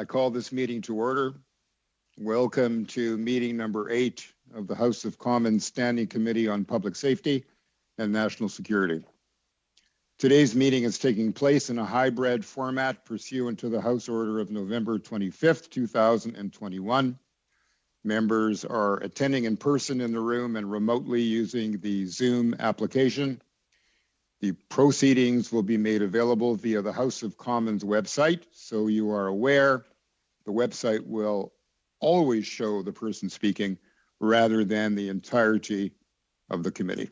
I call this meeting to order. Welcome to meeting number 8 of the House of Commons Standing Committee on Public Safety and National Security. Today's meeting is taking place in a hybrid format pursuant to the House Order of November 25th, 2021. Members are attending in person in the room and remotely using the Zoom application. The proceedings will be made available via the House of Commons website, so you are aware the website will always show the person speaking rather than the entirety of the committee.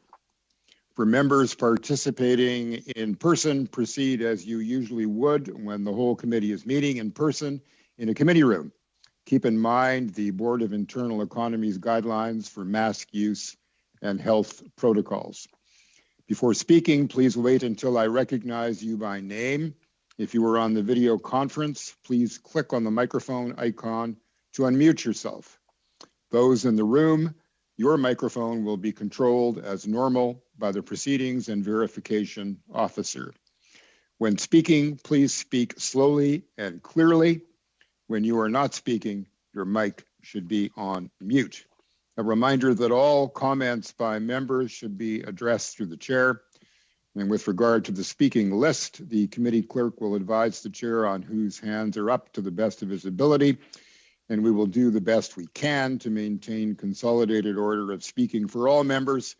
For members participating in person, proceed as you usually would when the whole committee is meeting in person in a committee room. Keep in mind the Board of Internal Economy's guidelines for mask use and health protocols. Before speaking, please wait until I recognize you by name. If you are on the video conference, please click on the microphone icon to unmute yourself. Those in the room, your microphone will be controlled as normal by the Proceedings and Verification Officer. When speaking, please speak slowly and clearly. When you are not speaking, your mic should be on mute. A reminder that all comments by members should be addressed through the chair. And with regard to the speaking list, the committee clerk will advise the chair on whose hands are up to the best of his ability. And we will do the best we can to maintain consolidated order of speaking for all members,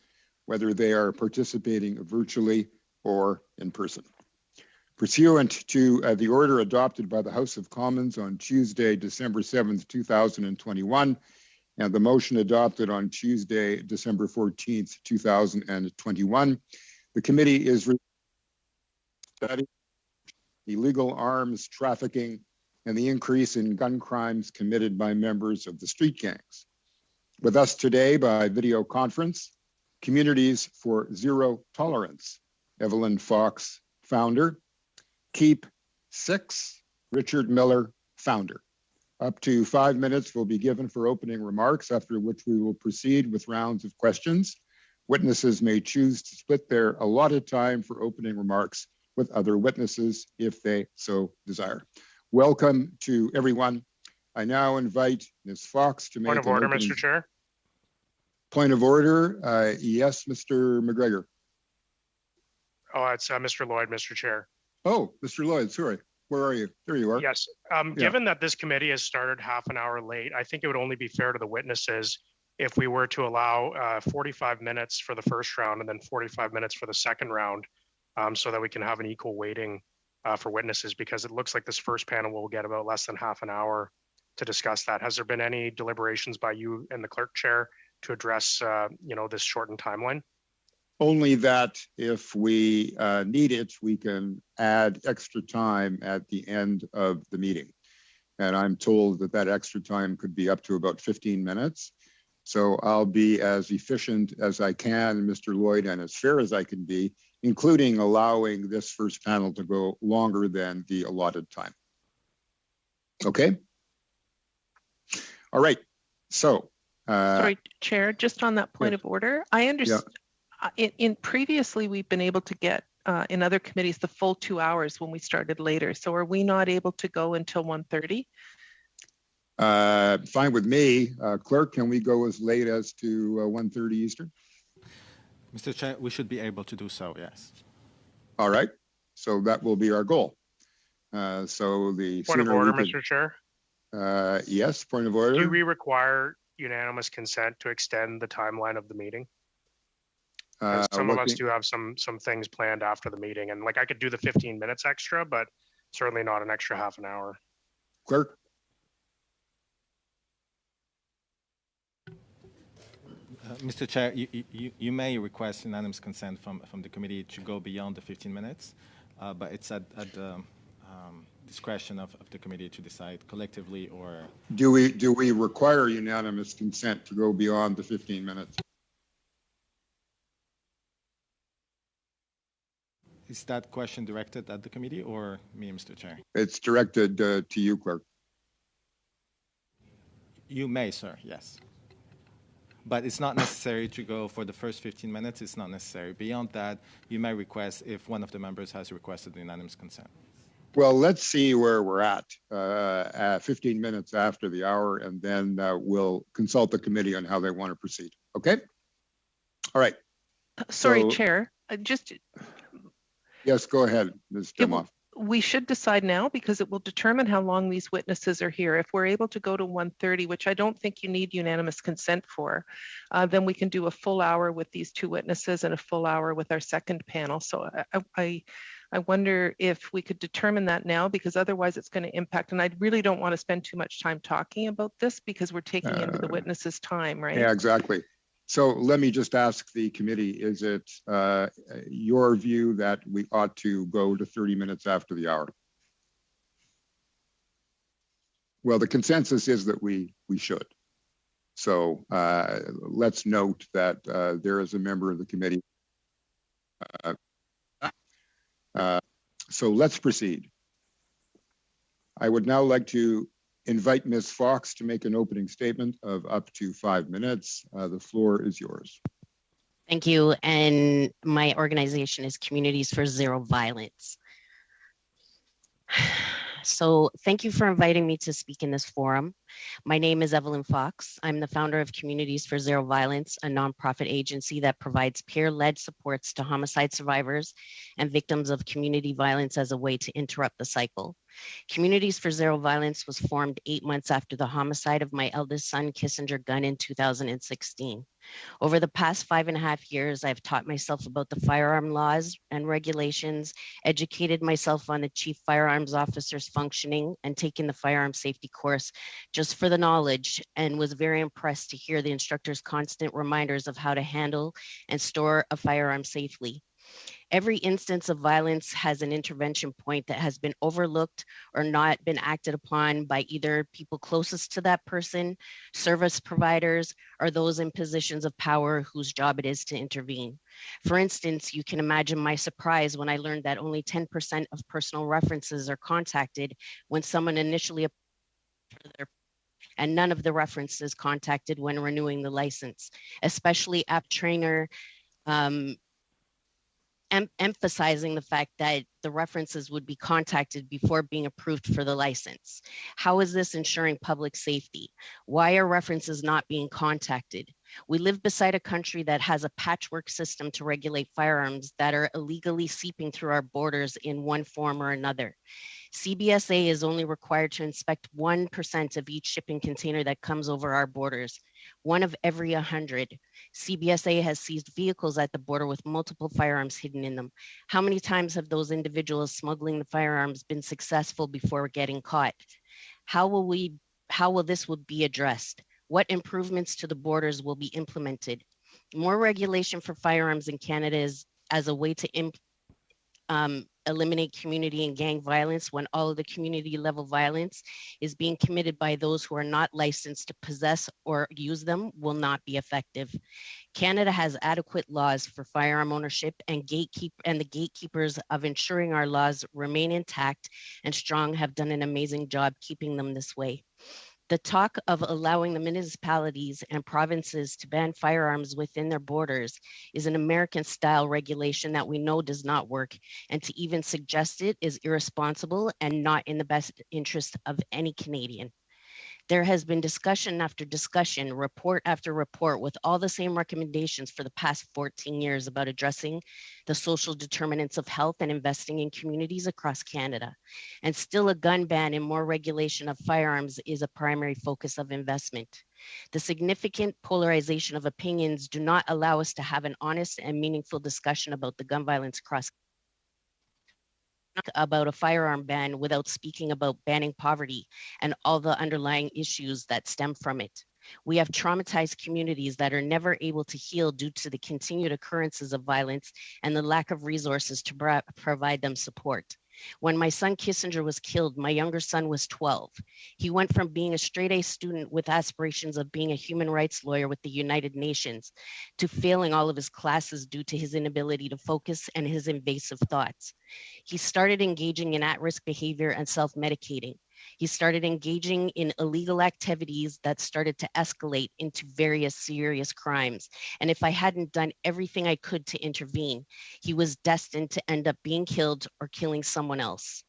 whether they are participating virtually or in person. Pursuant to the order adopted by the House of Commons on Tuesday, December 7th, 2021, and the motion adopted on Tuesday, December 14th, 2021, the committee is studying illegal arms trafficking and the increase in gun crimes committed by members of the street gangs. With us today by video conference, Communities for Zero Tolerance, Evelyn Fox, founder, Keep 6, Richard Miller, founder. Up to 5 minutes will be given for opening remarks, after which we will proceed with rounds of questions. Witnesses may choose to split their allotted time for opening remarks with other witnesses if they so desire. Welcome to everyone. I now invite Ms. Fox to make Point of order, Mr. Chair. Point of order. Yes, Mr. McGregor. Oh, it's Mr. Lloyd, Mr. Chair. Oh, Mr. Lloyd, sorry. Where are you? There you are. Yes. Given that this committee has started half an hour late, I think it would only be fair to the witnesses if we were to allow 45 minutes for the first round and then 45 minutes for the second round, so that we can have an equal weighting for witnesses, because it looks like this first panel will get about less than half an hour to discuss that. Has there been any deliberations by you and the clerk chair to address this shortened timeline? Only that if we need it, we can add extra time at the end of the meeting. And I'm told that that extra time could be up to about 15 minutes. So I'll be as efficient as I can, Mr. Lloyd, and as fair as I can be, including allowing this first panel to go longer than the allotted time. Okay? All right. So. Sorry, Chair, just on that point of order, I understand. Yeah. In previously, we've been able to get in other committees the full 2 hours when we started later. So are we not able to go until 1:30? Fine with me. Clerk, can we go as late as to 1:30 Eastern? Mr. Chair, we should be able to do so, yes. All right. So that will be our goal. So the point of order, Mr. Chair. Yes, point of order. Do we require unanimous consent to extend the timeline of the meeting? Some of us do have some things planned after the meeting, and like I could do the 15 minutes extra, but certainly not an extra half an hour. Clerk? Mr. Chair, you may request unanimous consent from the committee to go beyond the 15 minutes, but it's at the discretion of the committee to decide collectively or... Do we require unanimous consent to go beyond the 15 minutes? Is that question directed at the committee or me, Mr. Chair? It's directed to you, Clerk. You may, sir, yes. But it's not necessary to go for the first 15 minutes. It's not necessary. Beyond that, you may request if one of the members has requested unanimous consent. Well, let's see where we're at 15 minutes after the hour, and then we'll consult the committee on how they want to proceed. Okay? All right. Sorry, So, Chair. Yes, go ahead, Ms. Demoff. We should decide now because it will determine how long these witnesses are here. If we're able to go to 1:30, which I don't think you need unanimous consent for, then we can do a full hour with these two witnesses and a full hour with our second panel. So I wonder if we could determine that now, because otherwise it's going to impact. And I really don't want to spend too much time talking about this because we're taking into the witnesses' time, right? Yeah, exactly. So let me just ask the committee, is it your view that we ought to go to 30 minutes after the hour? Well, the consensus is that we should. So let's note that there is a member of the committee. So let's proceed. I would now like to invite Ms. Fox to make an opening statement of up to 5 minutes. The floor is yours. Thank you. And my organization is Communities for Zero Violence. So thank you for inviting me to speak in this forum. My name is Evelyn Fox. I'm the founder of Communities for Zero Violence, a nonprofit agency that provides peer-led supports to homicide survivors and victims of community violence as a way to interrupt the cycle. Communities for Zero Violence was formed 8 months after the homicide of my eldest son, Kissinger Gunn, in 2016. Over the past 5.5 years, I've taught myself about the firearm laws and regulations, educated myself on the chief firearms officer's functioning, and taken the firearm safety course just for the knowledge, and was very impressed to hear the instructor's constant reminders of how to handle and store a firearm safely. Every instance of violence has an intervention point that has been overlooked or not been acted upon by either people closest to that person, service providers, or those in positions of power whose job it is to intervene. For instance, you can imagine my surprise when I learned that only 10% of personal references are contacted when someone initially applies for their, and none of the references contacted when renewing the license, especially app trainer emphasizing the fact that the references would be contacted before being approved for the license. How is this ensuring public safety? Why are references not being contacted? We live beside a country that has a patchwork system to regulate firearms that are illegally seeping through our borders in one form or another. CBSA is only required to inspect 1% of each shipping container that comes over our borders, 1 of every 100. CBSA has seized vehicles at the border with multiple firearms hidden in them. How many times have those individuals smuggling the firearms been successful before getting caught? How will this be addressed? What improvements to the borders will be implemented? More regulation for firearms in Canada is as a way to eliminate community and gang violence when all of the community level violence is being committed by those who are not licensed to possess or use them will not be effective. Canada has adequate laws for firearm ownership, and the gatekeepers of ensuring our laws remain intact and strong have done an amazing job keeping them this way. The talk of allowing the municipalities and provinces to ban firearms within their borders is an American-style regulation that we know does not work, and to even suggest it is irresponsible and not in the best interest of any Canadian. There has been discussion after discussion, report after report, with all the same recommendations for the past 14 years about addressing the social determinants of health and investing in communities across Canada. And still a gun ban and more regulation of firearms is a primary focus of investment. The significant polarization of opinions do not allow us to have an honest and meaningful discussion about the gun violence across about a firearm ban without speaking about banning poverty and all the underlying issues that stem from it. We have traumatized communities that are never able to heal due to the continued occurrences of violence and the lack of resources to provide them support. When my son Kissinger was killed, my younger son was 12. He went from being a straight-A student with aspirations of being a human rights lawyer with the United Nations to failing all of his classes due to his inability to focus and his invasive thoughts. He started engaging in at-risk behavior and self-medicating. He started engaging in illegal activities that started to escalate into various serious crimes. And if I hadn't done everything I could to intervene, he was destined to end up being killed or killing someone else.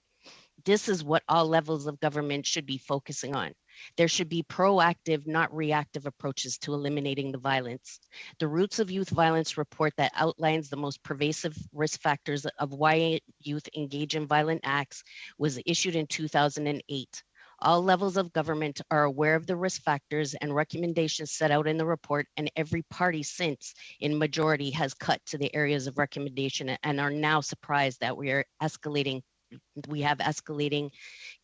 This is what all levels of government should be focusing on. There should be proactive, not reactive approaches to eliminating the violence. The Roots of Youth Violence report that outlines the most pervasive risk factors of why youth engage in violent acts was issued in 2008. All levels of government are aware of the risk factors and recommendations set out in the report, and every party since, in majority, has cut to the areas of recommendation and are now surprised that we have escalating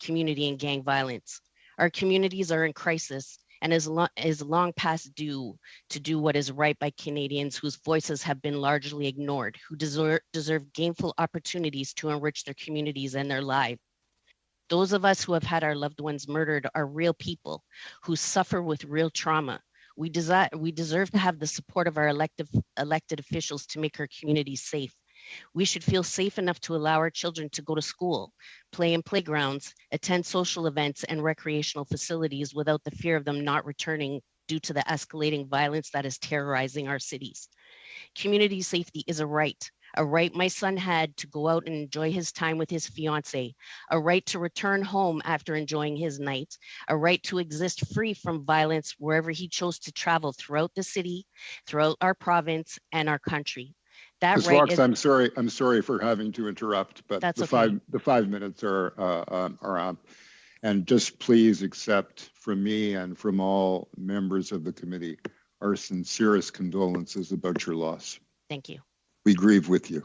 community and gang violence. Our communities are in crisis and is long past due to do what is right by Canadians whose voices have been largely ignored, who deserve gainful opportunities to enrich their communities and their lives. Those of us who have had our loved ones murdered are real people who suffer with real trauma. We deserve to have the support of our elected officials to make our communities safe. We should feel safe enough to allow our children to go to school, play in playgrounds, attend social events and recreational facilities without the fear of them not returning due to the escalating violence that is terrorizing our cities. Community safety is a right my son had to go out and enjoy his time with his fiance, a right to return home after enjoying his night, a right to exist free from violence wherever he chose to travel throughout the city, throughout our province and our country. That Ms. right Fox, is, I'm sorry for having to interrupt, but That's the okay. five minutes are up. And just please accept from me and from all members of the committee our sincerest condolences about your loss. Thank you. We grieve with you.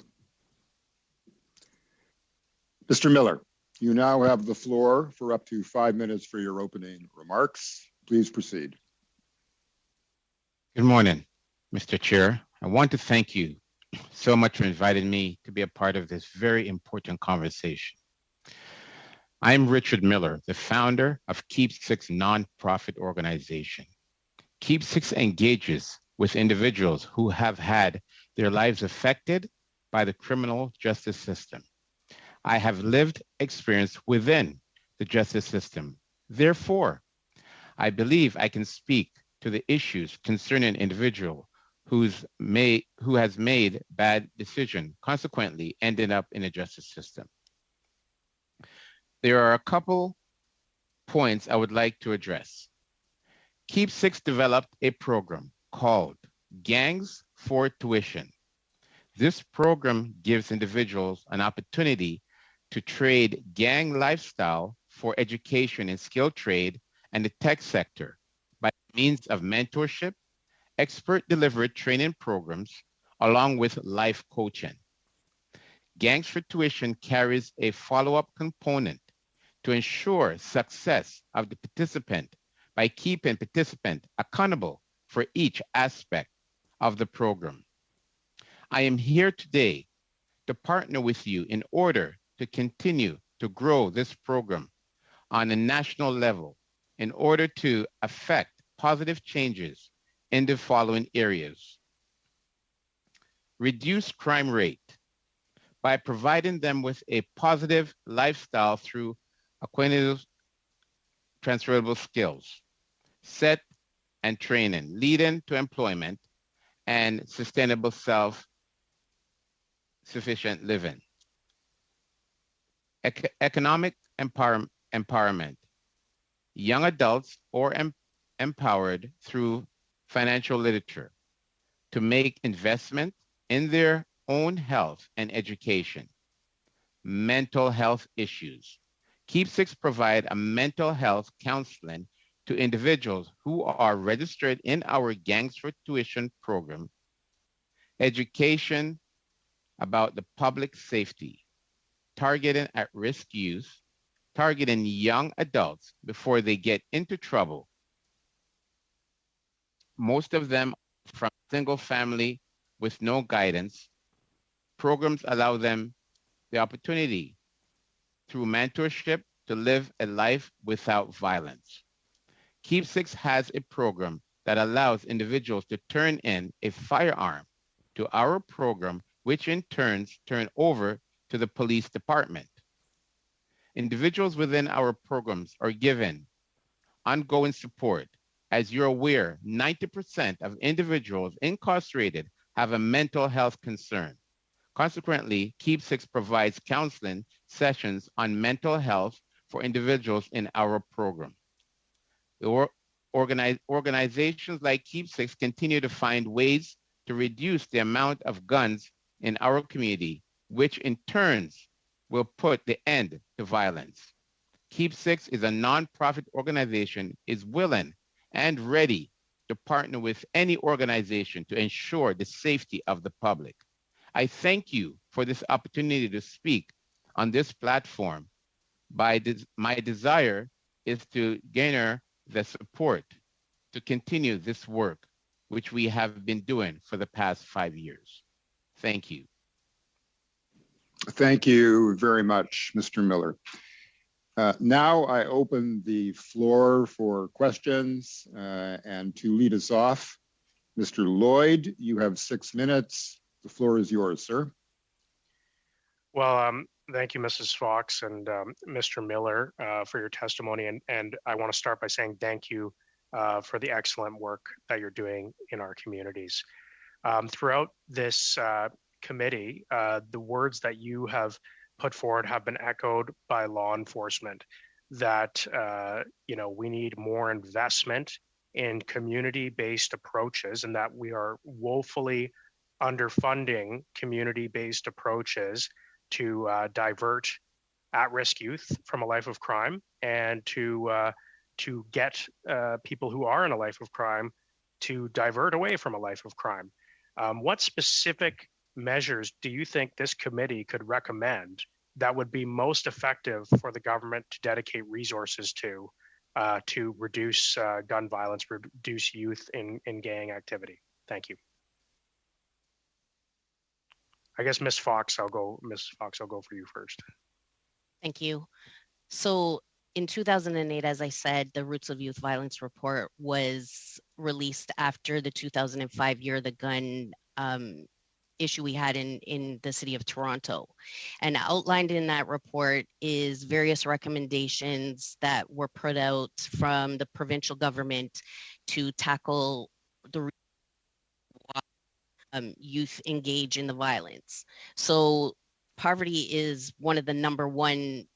Mr. Miller, you now have the floor for up to 5 minutes for your opening remarks. Please proceed. Good morning, Mr. Chair. I want to thank you so much for inviting me to be a part of this very important conversation. I'm Richard Miller, the founder of Keep Six nonprofit organization. Keep Six engages with individuals who have had their lives affected by the criminal justice system. I have lived experience within the justice system. Therefore, I believe I can speak to the issues concerning an individual who has made bad decision, consequently ended up in a justice system. There are a couple points I would like to address. Keep Six developed a program called Gangs for Tuition. This program gives individuals an opportunity to trade gang lifestyle for education in skilled trade and the tech sector by means of mentorship, expert delivered training programs, along with life coaching. Gangs for Tuition carries a follow-up component to ensure success of the participant by keeping participant accountable for each aspect of the program. I am here today to partner with you in order to continue to grow this program on a national level in order to affect positive changes in the following areas. Reduce crime rate by providing them with a positive lifestyle through acquaintance transferable skills, set and training, leading to employment and sustainable self-sufficient living. Economic empowerment. Young adults are empowered through financial literature to make investment in their own health and education. Mental health issues. Keep Six provide a mental health counseling to individuals who are registered in our Gangs for Tuition program. Education about the public safety, targeting at-risk youth, targeting young adults before they get into trouble. Most of them from single family with no guidance. Programs allow them the opportunity through mentorship to live a life without violence. Keep Six has a program that allows individuals to turn in a firearm to our program, which in turn turn over to the police department. Individuals within our programs are given ongoing support. As you're aware, 90% of individuals incarcerated have a mental health concern. Consequently, Keep Six provides counseling sessions on mental health for individuals in our program. Organizations like Keep Six continue to find ways to reduce the amount of guns in our community, which in turn will put the end to violence. Keep Six is a nonprofit organization, is willing and ready to partner with any organization to ensure the safety of the public. I thank you for this opportunity to speak on this platform. My desire is to garner the support to continue this work, which we have been doing for the past 5 years. Thank you. Thank you very much, Mr. Miller. Now I open the floor for questions, and to lead us off, Mr. Lloyd, you have 6 minutes. The floor is yours, sir. Well, thank you, Mrs. Fox and Mr. Miller, for your testimony. And I want to start by saying thank you for the excellent work that you're doing in our communities. Throughout this committee, the words that you have put forward have been echoed by law enforcement, that we need more investment in community-based approaches, and that we are woefully underfunding community-based approaches to divert at-risk youth from a life of crime, and to get people who are in a life of crime to divert away from a life of crime. What specific measures do you think this committee could recommend that would be most effective for the government to dedicate resources to reduce gun violence, reduce youth in gang activity? Thank you. I guess Ms. Fox, I'll go for you first. Thank you. So in 2008, as I said, the Roots of Youth Violence report was released after the 2005 Year of the Gun issue we had in the city of Toronto. And outlined in that report is various recommendations that were put out from the provincial government to tackle the youth engage in the violence. So poverty is one of the number one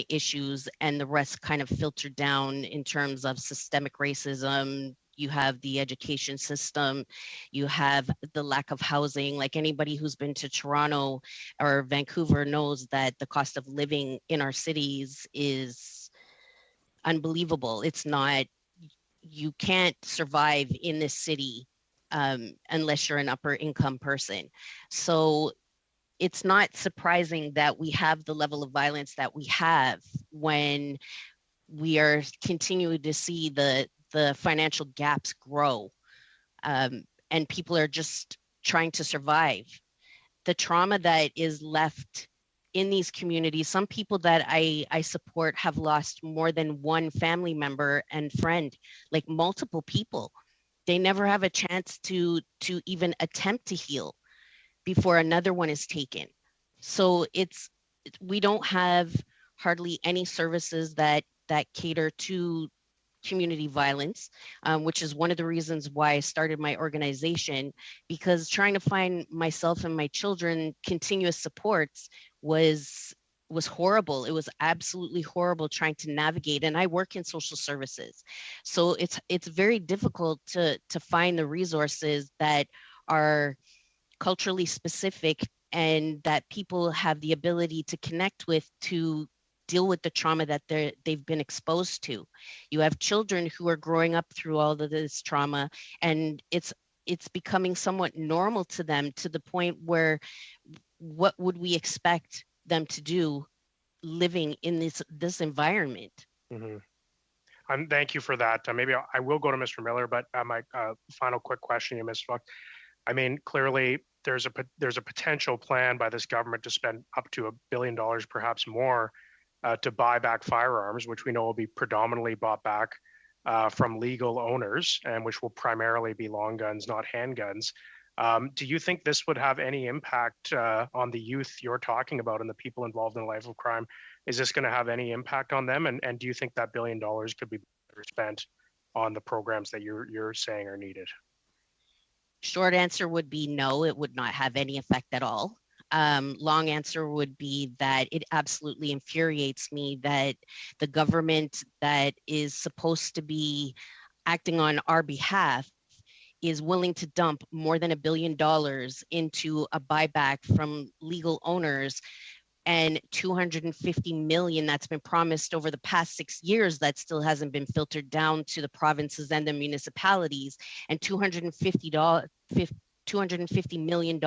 issues, and the rest kind of filtered down in terms of systemic racism. You have the education system, you have the lack of housing. Like anybody who's been to Toronto or Vancouver knows that the cost of living in our cities is unbelievable. It's not, you can't survive in this city unless you're an upper income person. So it's not surprising that we have the level of violence that we have when we are continuing to see the financial gaps grow, and people are just trying to survive. The trauma that is left in these communities, some people that I support have lost more than one family member and friend, like multiple people. They never have a chance to even attempt to heal before another one is taken. So we don't have hardly any services that cater to community violence, which is one of the reasons why I started my organization, because trying to find myself and my children continuous supports was horrible. It was absolutely horrible trying to navigate. And I work in social services. So it's very difficult to find the resources that are culturally specific and that people have the ability to connect with to deal with the trauma that they've been exposed to. You have children who are growing up through all of this trauma, and it's becoming somewhat normal to them, to the point where what would we expect them to do living in this environment? Mm-hmm. Thank you for that. Maybe I will go to Mr. Miller, but my final quick question, you Ms. Fox. I mean, clearly there's a potential plan by this government to spend up to $1 billion, perhaps more, to buy back firearms, which we know will be predominantly bought back from legal owners, and which will primarily be long guns, not handguns. Do you think this would have any impact on the youth you're talking about and the people involved in a life of crime? Is this going to have any impact on them? And do you think that $1 billion could be better spent on the programs that you're saying are needed? Short answer would be no, it would not have any effect at all. long answer would be that it absolutely infuriates me that the government that is supposed to be acting on our behalf is willing to dump more than $1 billion into a buyback from legal owners, and 250 million that's been promised over the past 6 years that still hasn't been filtered down to the provinces and the municipalities. And $250 million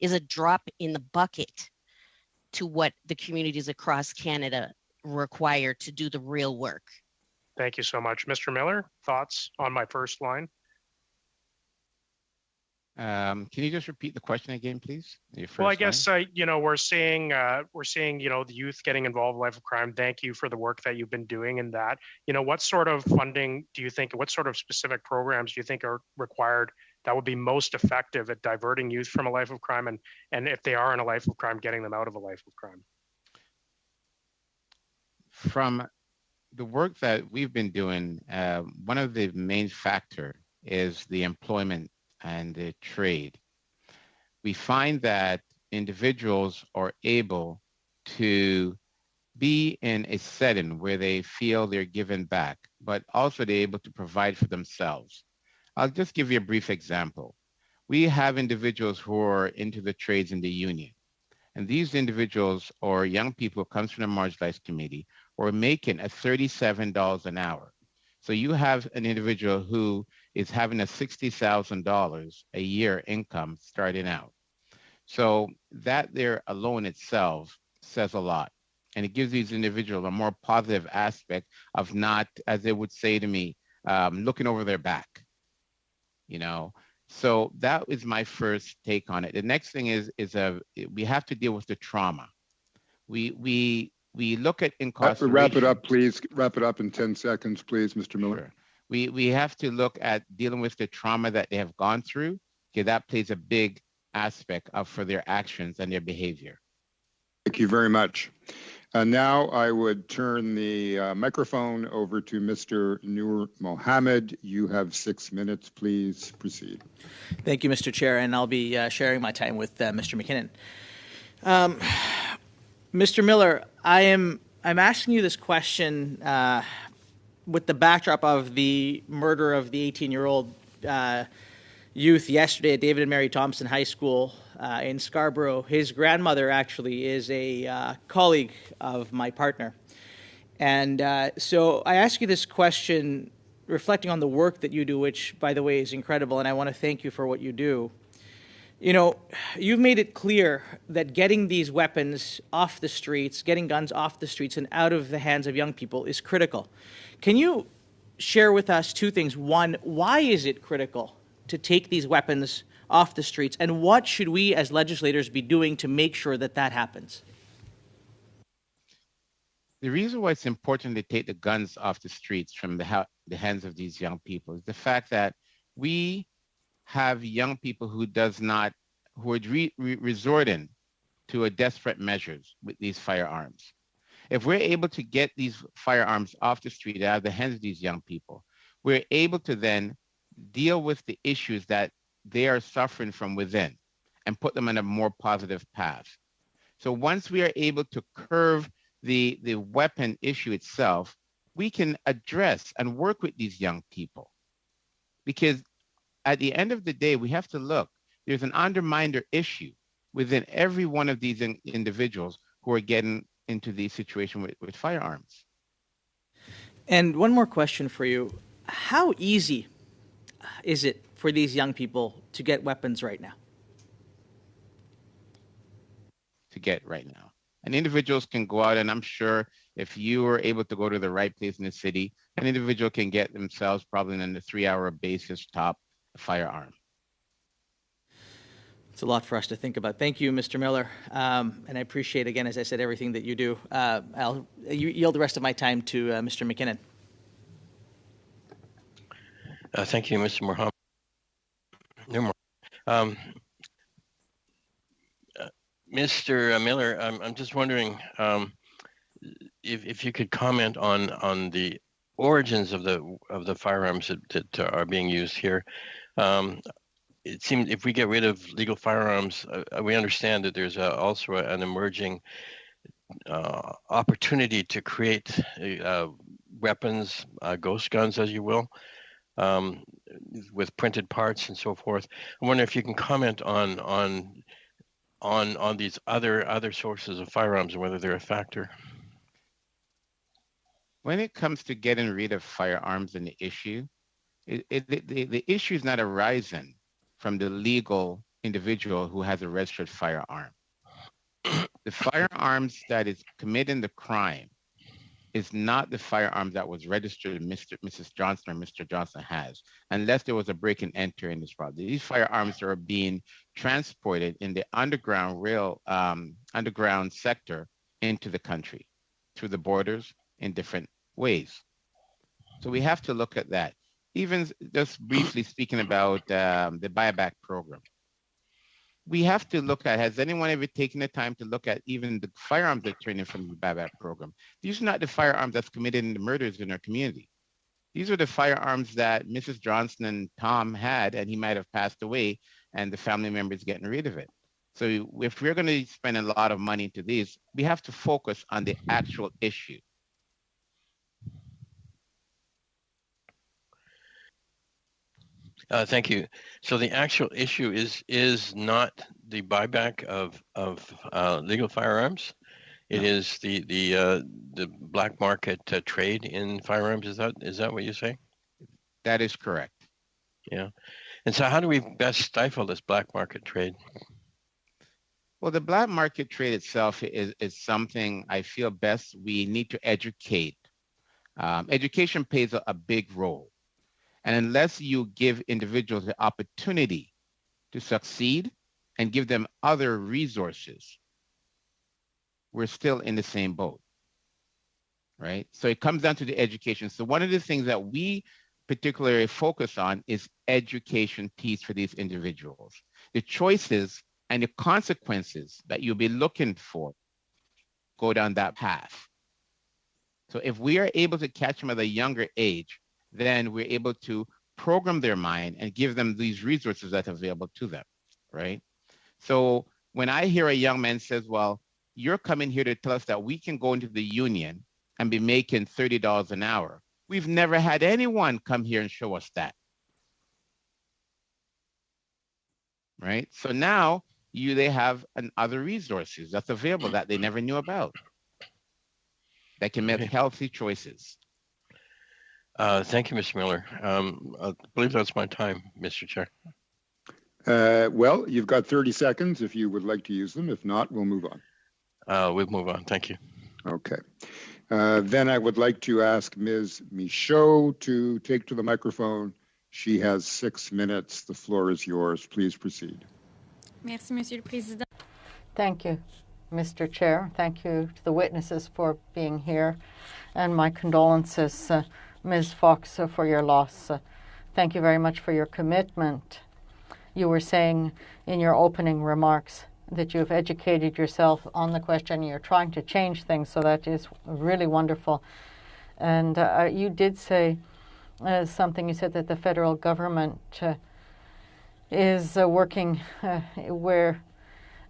is a drop in the bucket to what the communities across Canada require to do the real work. Thank you so much. Mr. Miller, thoughts on my first line? Can you just repeat the question again, please? Well, I guess we're seeing the youth getting involved in life of crime. Thank you for the work that you've been doing in that. What sort of funding do you think? What sort of specific programs do you think are required that would be most effective at diverting youth from a life of crime, and if they are in a life of crime, getting them out of a life of crime? From the work that we've been doing, one of the main factor is the employment and the trade. We find that individuals are able to be in a setting where they feel they're given back, but also they're able to provide for themselves. I'll just give you a brief example. We have individuals who are into the trades in the union, and these individuals or young people who comes from the marginalized community are making at $37 an hour. So you have an individual who is having a $60,000 a year income starting out. So that there alone itself says a lot. And it gives these individuals a more positive aspect of not, as they would say to me, looking over their back, So that is my first take on it. The next thing is we have to deal with the trauma. We look at incarceration. Wrap it up, please. Wrap it up in 10 seconds, please, Mr. Miller. Sure. We have to look at dealing with the trauma that they have gone through, because that plays a big aspect for their actions and their behavior. Thank you very much. Now I would turn the microphone over to Mr. Noor Mohammed. You have 6 minutes. Please proceed. Thank you, Mr. Chair, and I'll be sharing my time with Mr. McKinnon. Mr. Miller, I'm asking you this question with the backdrop of the murder of the 18-year-old youth yesterday at David and Mary Thompson High School in Scarborough. His grandmother actually is a colleague of my partner. And so I ask you this question reflecting on the work that you do, which, by the way, is incredible, and I want to thank you for what you do. You've made it clear that getting these weapons off the streets, getting guns off the streets and out of the hands of young people is critical. Can you share with us two things? One, why is it critical to take these weapons off the streets, and what should we as legislators be doing to make sure that that happens? The reason why it's important to take the guns off the streets from the hands of these young people is the fact that we have young people who are resorting to a desperate measures with these firearms. If we're able to get these firearms off the street out of the hands of these young people, we're able to then deal with the issues that they are suffering from within and put them on a more positive path. So once we are able to curb the weapon issue itself, we can address and work with these young people. Because at the end of the day, we have to look, there's an underminer issue within every one of these individuals who are getting into the situation with firearms. And one more question for you. How easy is it for these young people to get weapons right now? And individuals can go out, and I'm sure if you are able to go to the right place in the city, an individual can get themselves probably on a 3-hour basis top a firearm. It's a lot for us to think about. Thank you, Mr. Miller. And I appreciate, again, as I said, everything that you do. I'll yield the rest of my time to Mr. McKinnon. Thank you, Mr. Mohammed. Mr. Miller, I'm just wondering if you could comment on the origins of the firearms that are being used here. it seems if we get rid of legal firearms, we understand that there's also an emerging opportunity to create weapons, ghost guns, as you will, with printed parts and so forth. I wonder if you can comment on these other sources of firearms and whether they're a factor. When it comes to getting rid of firearms and the issue, the issue is not arising from the legal individual who has a registered firearm. The firearms that is committing the crime is not the firearm that was registered Mrs. Johnson or Mr. Johnson has, unless there was a break and enter in this property. These firearms are being transported in the underground sector into the country through the borders in different ways. So we have to look at that. Even just briefly speaking about the buyback program. We have to look at, has anyone ever taken the time to look at even the firearms that turn in from the buyback program? These are not the firearms that's committed in the murders in our community. These are the firearms that Mrs. Johnson and Tom had, and he might have passed away, and the family members getting rid of it. So if we're going to spend a lot of money into these, we have to focus on the actual issue. Thank you. So the actual issue is not the buyback of legal firearms. It is the black market trade in firearms. Is that what you say? That is correct. Yeah. And so how do we best stifle this black market trade? Well, the black market trade itself is something I feel best we need to educate. Education plays a big role. And unless you give individuals the opportunity to succeed and give them other resources, we're still in the same boat, right? So it comes down to the education. So one of the things that we particularly focus on is education piece for these individuals. The choices and the consequences that you'll be looking for go down that path. So if we are able to catch them at a younger age, then we're able to program their mind and give them these resources that are available to them, right? So when I hear a young man says, well, you're coming here to tell us that we can go into the union and be making $30 an hour. We've never had anyone come here and show us that, right? So now they have other resources that's available that they never knew about, that can make healthy choices. Thank you, Mr. Miller. I believe that's my time, Mr. Chair. Well, you've got 30 seconds if you would like to use them. If not, we'll move on. We'll move on. Thank you. Okay. Then I would like to ask Ms. Michaud to take to the microphone. She has 6 minutes. The floor is yours. Please proceed. Merci, Monsieur le Président. Thank you, Mr. Chair. Thank you to the witnesses for being here. And my condolences, Ms. Fox, for your loss. Thank you very much for your commitment. You were saying in your opening remarks that you've educated yourself on the question. You're trying to change things, so that is really wonderful. And you did say something. You said that the federal government is working where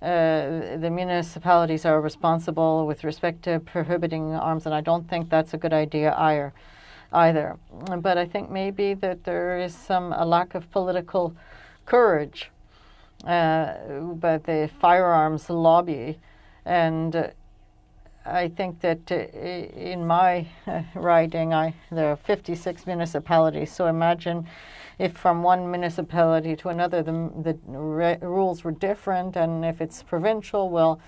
the municipalities are responsible with respect to prohibiting arms, and I don't think that's a good idea either. But I think maybe that there is a lack of political courage by the firearms lobby, and I think that in my riding, there are 56 municipalities. So imagine if from one municipality to another the rules were different, and if it's provincial, well,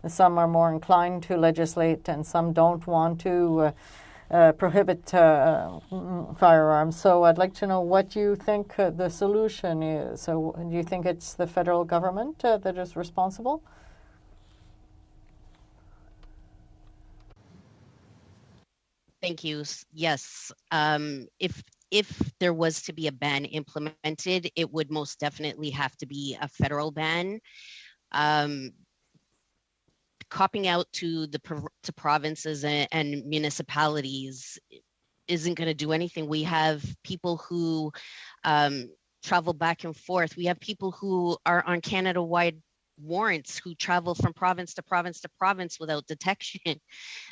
some are more inclined to legislate and some don't want to prohibit firearms. So I'd like to know what you think the solution is. So do you think it's the federal government that is responsible? Thank you. Yes. If there was to be a ban implemented, it would most definitely have to be a federal ban. Copping out to provinces and municipalities isn't going to do anything. We have people who travel back and forth. We have people who are on Canada-wide warrants who travel from province to province to province without detection.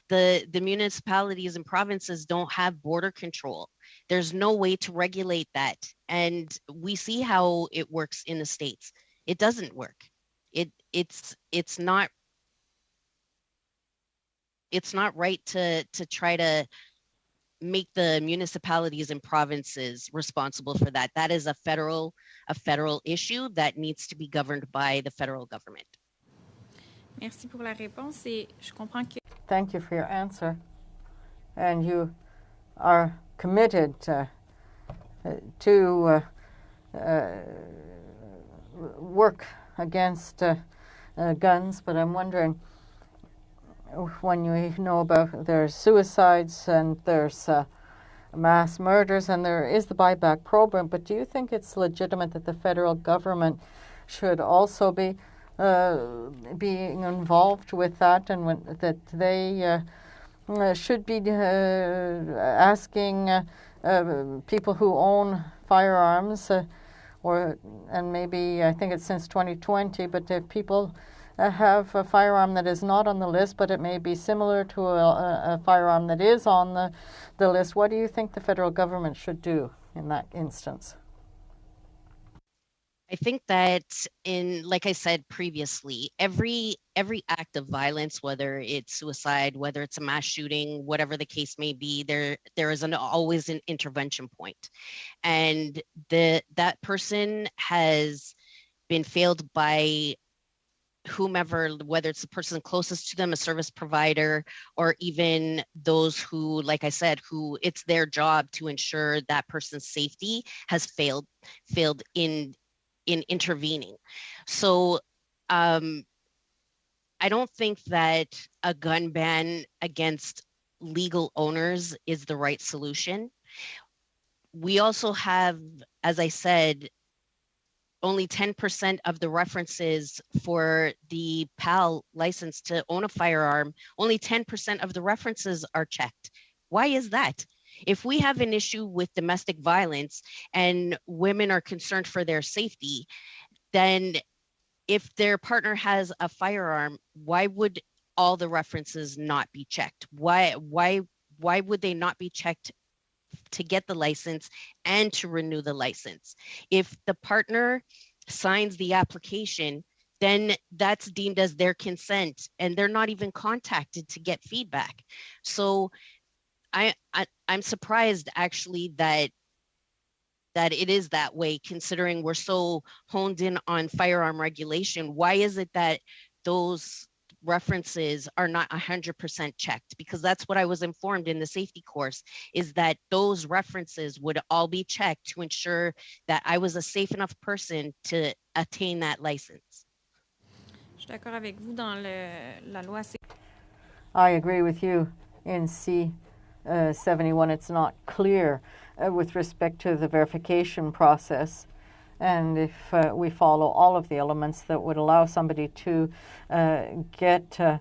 The municipalities and provinces don't have border control. There's no way to regulate that. And we see how it works in the States. It doesn't work. It's not right to try to make the municipalities and provinces responsible for that. That is a federal issue that needs to be governed by the federal government. Merci pour la réponse et je comprends que Thank you for your answer. And you are committed to work against guns, but I'm wondering, when you know about there's suicides and there's mass murders and there is the buyback program, but do you think it's legitimate that the federal government should also be being involved with that, and that they should be asking people who own firearms, and maybe I think it's since 2020, but if people have a firearm that is not on the list, but it may be similar to a firearm that is on the list, what do you think the federal government should do in that instance? I think that like I said previously, every act of violence, whether it's suicide, whether it's a mass shooting, whatever the case may be, there is always an intervention point. And that person has been failed by whomever, whether it's the person closest to them, a service provider, or even those who, like I said, who it's their job to ensure that person's safety, has failed in intervening. So I don't think that a gun ban against legal owners is the right solution. We also have, as I said, only 10% of the references for the PAL license to own a firearm, only 10% of the references are checked. Why is that? If we have an issue with domestic violence and women are concerned for their safety, then if their partner has a firearm, why would all the references not be checked? Why would they not be checked to get the license and to renew the license? If the partner signs the application, then that's deemed as their consent and they're not even contacted to get feedback. So I'm surprised actually that it is that way, considering we're so honed in on firearm regulation. Why is it that those references are not 100% checked? Because that's what I was informed in the safety course, is that those references would all be checked to ensure that I was a safe enough person to attain that license. je suis d'accord avec vous dans la loi. I agree with you. In C71, it's not clear with respect to the verification process. And if we follow all of the elements that would allow somebody to get a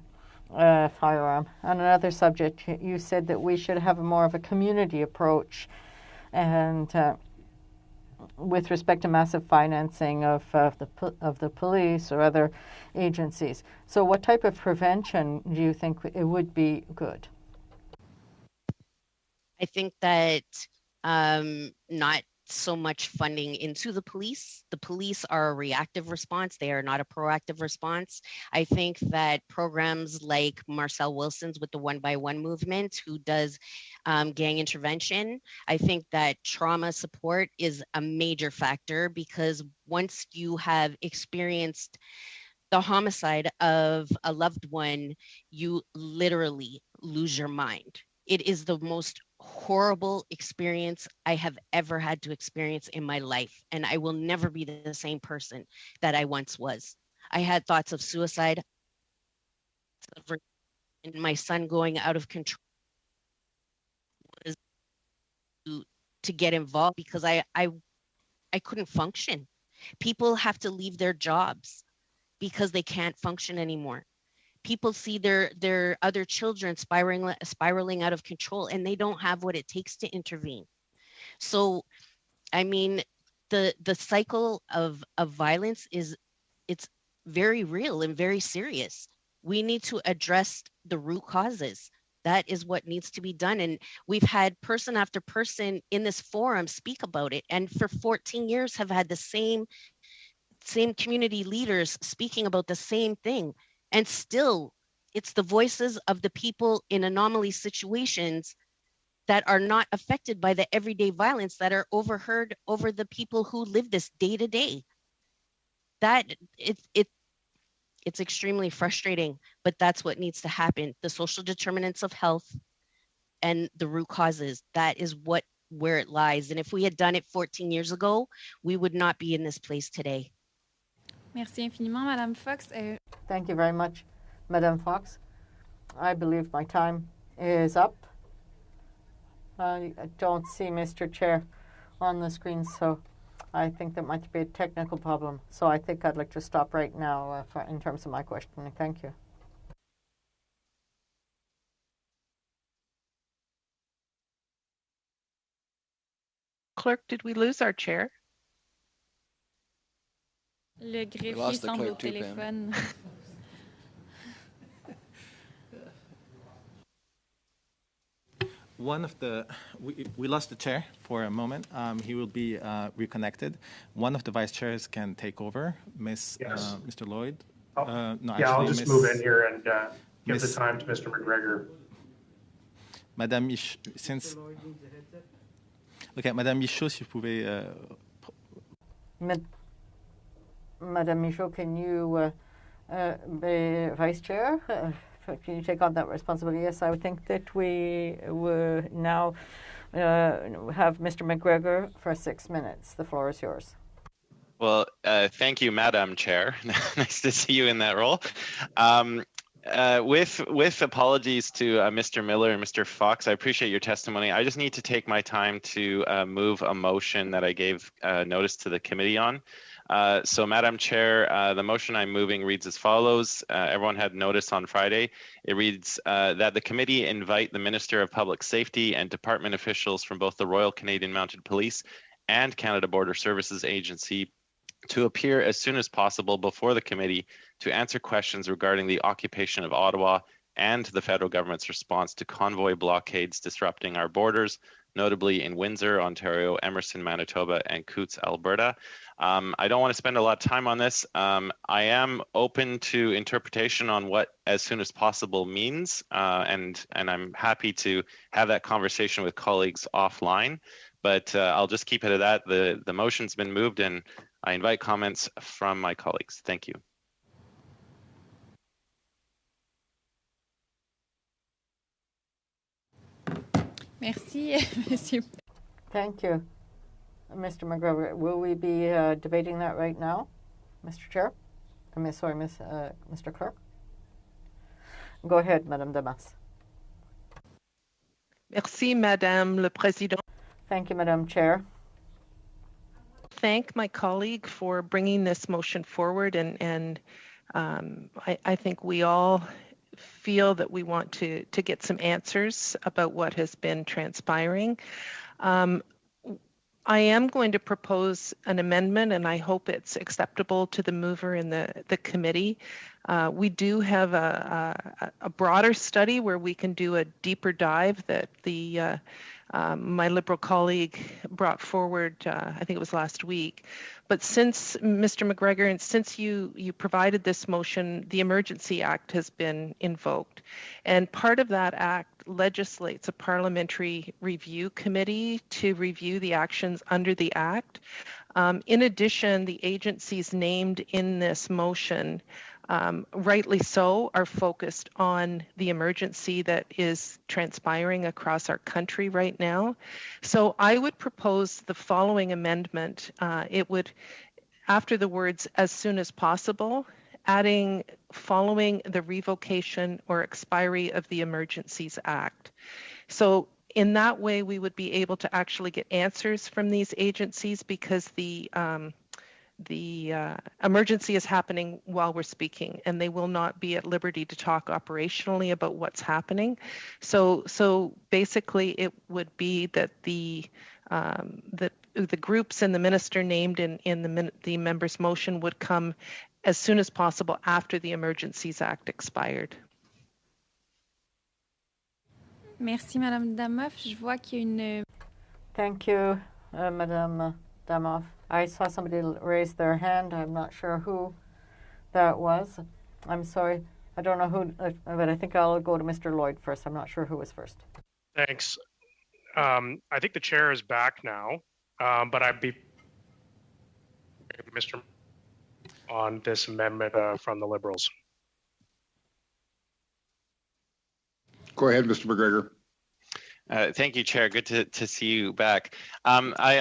firearm. On another subject, you said that we should have more of a community approach, and with respect to massive financing of the police or other agencies. So what type of prevention do you think it would be good? I think that not so much funding into the police. The police are a reactive response. They are not a proactive response. I think that programs like Marcel Wilson's with the 1x1 movement, who does gang intervention, I think that trauma support is a major factor, because once you have experienced the homicide of a loved one, you literally lose your mind. It is the most horrible experience I have ever had to experience in my life, and I will never be the same person that I once was. I had thoughts of suicide, and my son going out of control to get involved, because I couldn't function. People have to leave their jobs because they can't function anymore. People see their other children spiraling out of control, and they don't have what it takes to intervene. So, I mean, the cycle of violence it's very real and very serious. We need to address the root causes. That is what needs to be done. And we've had person after person in this forum speak about it. And for 14 years have had the same community leaders speaking about the same thing. And still, it's the voices of the people in anomaly situations that are not affected by the everyday violence that are overheard over the people who live this day to day. That it's extremely frustrating, but that's what needs to happen. The social determinants of health and the root causes, that is where it lies. And if we had done it 14 years ago, we would not be in this place today. Merci infiniment, Madame Fox. Thank you very much, Madame Fox. I believe my time is up. I don't see Mr. Chair on the screen, so I think there might be a technical problem. So I think I'd like to stop right now in terms of my questioning. Thank you. Clerk, did we lose our chair? Le greffier semble au téléphone. We lost the chair for a moment. He will be reconnected. One of the vice chairs can take over. Mr. Lloyd. I'll just move in here and give the time to Mr. McGregor. Madame Michaud, Madame Michaud, si vous pouvez. Madame Michaud, can you be vice chair? Can you take on that responsibility? Yes, I would think that we would now have Mr. McGregor for 6 minutes. The floor is yours. Well, thank you, Madam Chair. Nice to see you in that role. With apologies to Mr. Miller and Mr. Fox, I appreciate your testimony. I just need to take my time to move a motion that I gave notice to the committee on. So, Madam Chair, the motion I'm moving reads as follows. Everyone had notice on Friday. It reads that the committee invite the Minister of Public Safety and department officials from both the Royal Canadian Mounted Police and Canada Border Services Agency to appear as soon as possible before the committee to answer questions regarding the occupation of Ottawa and the federal government's response to convoy blockades disrupting our borders, notably in Windsor, Ontario, Emerson, Manitoba, and Coutts, Alberta. I don't want to spend a lot of time on this. I am open to interpretation on what as soon as possible means, and I'm happy to have that conversation with colleagues offline, but I'll just keep it at that. The motion's been moved, and I invite comments from my colleagues. Thank you. Merci, Monsieur. Thank you, Mr. McGregor. Will we be debating that right now, Mr. Chair? Mr. Clerk? Go ahead, Madame Damas. Merci, Madame le Président. Thank you, Madame Chair. Thank my colleague for bringing this motion forward, and I think we all feel that we want to get some answers about what has been transpiring. I am going to propose an amendment, and I hope it's acceptable to the mover in the committee. We do have a broader study where we can do a deeper dive that my Liberal colleague brought forward, I think it was last week. But since, Mr. McGregor, and since you provided this motion, the Emergency Act has been invoked. And part of that act legislates a parliamentary review committee to review the actions under the act. In addition, the agencies named in this motion, rightly so, are focused on the emergency that is transpiring across our country right now. So I would propose the following amendment. It would, after the words "as soon as possible," adding "following the revocation or expiry of the Emergencies Act." So in that way, we would be able to actually get answers from these agencies, because the emergency is happening while we're speaking, and they will not be at liberty to talk operationally about what's happening. So basically, it would be that the groups and the minister named in the member's motion would come as soon as possible after the Emergencies Act expired. Merci, Madame Damoff. Je vois qu'il y a une... Thank you, Madame Damoff. I saw somebody raise their hand. I'm not sure who that was. I'm sorry. I don't know who, but I think I'll go to Mr. Lloyd first. I'm not sure who was first. Thanks. I think the chair is back now, but I'd be Mr. on this amendment from the Liberals. Go ahead, Mr. McGregor. Thank you, Chair. Good to see you back. I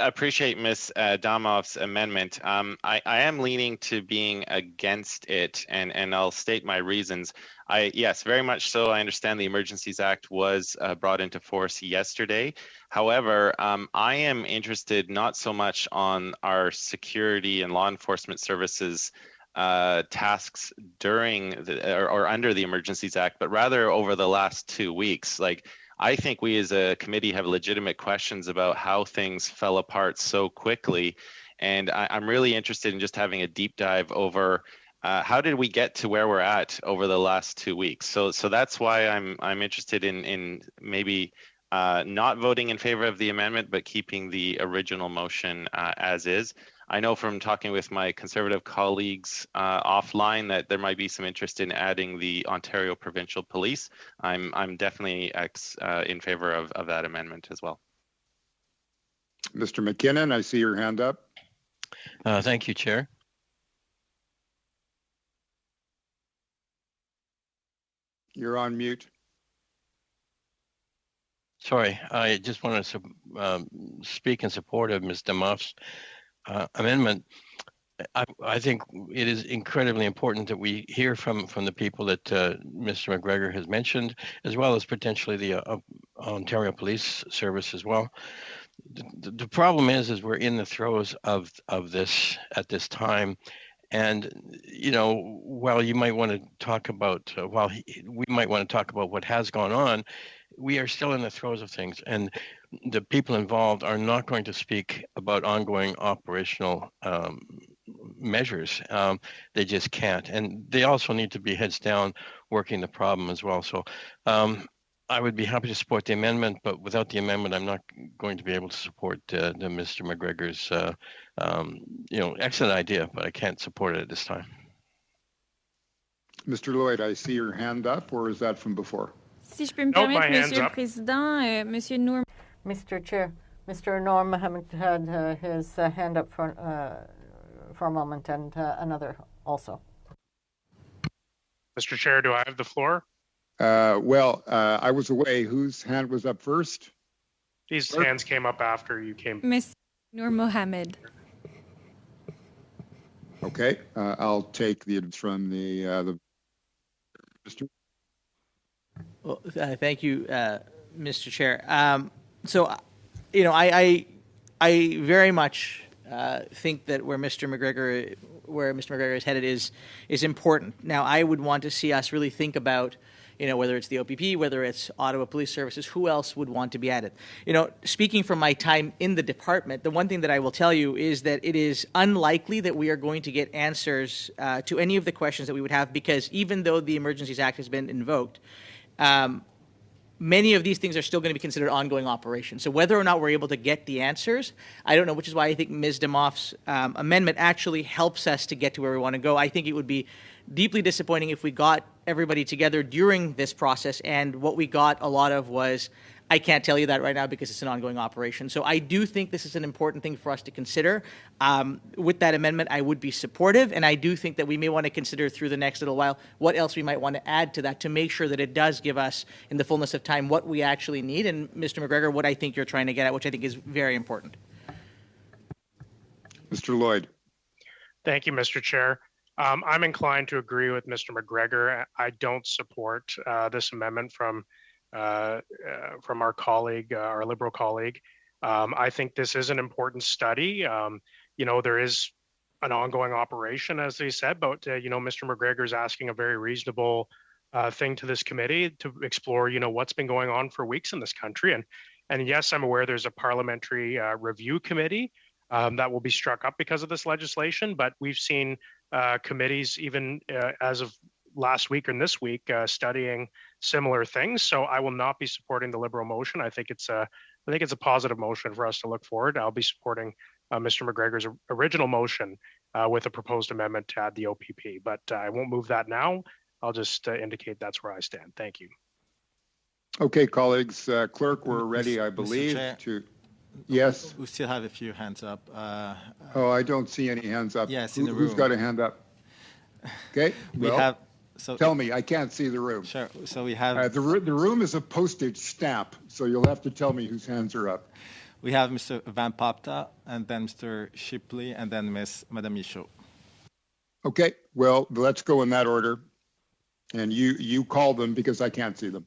appreciate Ms. Damoff's amendment. I am leaning to being against it, and I'll state my reasons. Yes, very much so. I understand the Emergencies Act was brought into force yesterday. However, I am interested not so much on our security and law enforcement services tasks during or under the Emergencies Act, but rather over the last 2 weeks. Like, I think we as a committee have legitimate questions about how things fell apart so quickly. And I'm really interested in just having a deep dive over how did we get to where we're at over the last 2 weeks. So that's why I'm interested in maybe not voting in favor of the amendment, but keeping the original motion as is. I know from talking with my Conservative colleagues offline that there might be some interest in adding the Ontario Provincial Police. I'm definitely in favor of that amendment as well. Mr. McKinnon, I see your hand up. Thank you, Chair. You're on mute. Sorry, I just wanted to speak in support of Ms. Damoff's amendment. I think it is incredibly important that we hear from the people that Mr. McGregor has mentioned, as well as potentially the Ontario Police Service as well. The problem is we're in the throes of this at this time. And, you know, while you might want to talk about, we might want to talk about what has gone on, we are still in the throes of things. And the people involved are not going to speak about ongoing operational measures. They just can't. And they also need to be heads down working the problem as well. So I would be happy to support the amendment, but without the amendment, I'm not going to be able to support the Mr. McGregor's excellent idea, but I can't support it at this time. Mr. Lloyd, I see your hand up, or is that from before? Si je peux me permettre, Monsieur le Président, Monsieur Noor. Mr. Chair, Mr. Noor Mohammed had his hand up for a moment, and another also. Mr. Chair, do I have the floor? I was away. Whose hand was up first? These hands came up after you came. Mr. Noor Mohammed. Okay, I'll take the from the Mr. Well, thank you, Mr. Chair. I very much think that where Mr. McGregor is headed is important. Now, I would want to see us really think about, whether it's the OPP, whether it's Ottawa Police Services, who else would want to be added. Speaking from my time in the department, the one thing that I will tell you is that it is unlikely that we are going to get answers to any of the questions that we would have, because even though the Emergencies Act has been invoked, many of these things are still going to be considered ongoing operations. So whether or not we're able to get the answers, I don't know, which is why I think Ms. Damoff's amendment actually helps us to get to where we want to go. I think it would be deeply disappointing if we got everybody together during this process and what we got a lot of was, I can't tell you that right now because it's an ongoing operation. So I do think this is an important thing for us to consider. With that amendment, I would be supportive, and I do think that we may want to consider through the next little while what else we might want to add to that to make sure that it does give us, in the fullness of time, what we actually need. And Mr. McGregor, what I think you're trying to get at, which I think is very important. Mr. Lloyd. Thank you, Mr. Chair. I'm inclined to agree with Mr. McGregor. I don't support this amendment from our colleague, our Liberal colleague. I think this is an important study. There is an ongoing operation, as they said, but Mr. McGregor is asking a very reasonable thing to this committee to explore, what's been going on for weeks in this country. And, And yes, I'm aware there's a parliamentary review committee that will be struck up because of this legislation, but we've seen committees even as of last week and this week studying similar things. So I will not be supporting the Liberal motion. I think it's a positive motion for us to look forward. I'll be supporting Mr. McGregor's original motion with a proposed amendment to add the OPP, but I won't move that now. I'll just indicate that's where I stand. Thank you. Okay, colleagues, clerk, we're ready, I believe, to. Yes. We still have a few hands up. Oh, I don't see any hands up. Yes, in the room. Who's got a hand up? Okay. We have. So tell me, I can't see the room. Sure. So we have. The room is a postage stamp, so you'll have to tell me whose hands are up. We have Mr. Van Popta, and then Mr. Shipley, and then Madame Michaud. Okay. Well, let's go in that order. And you call them because I can't see them.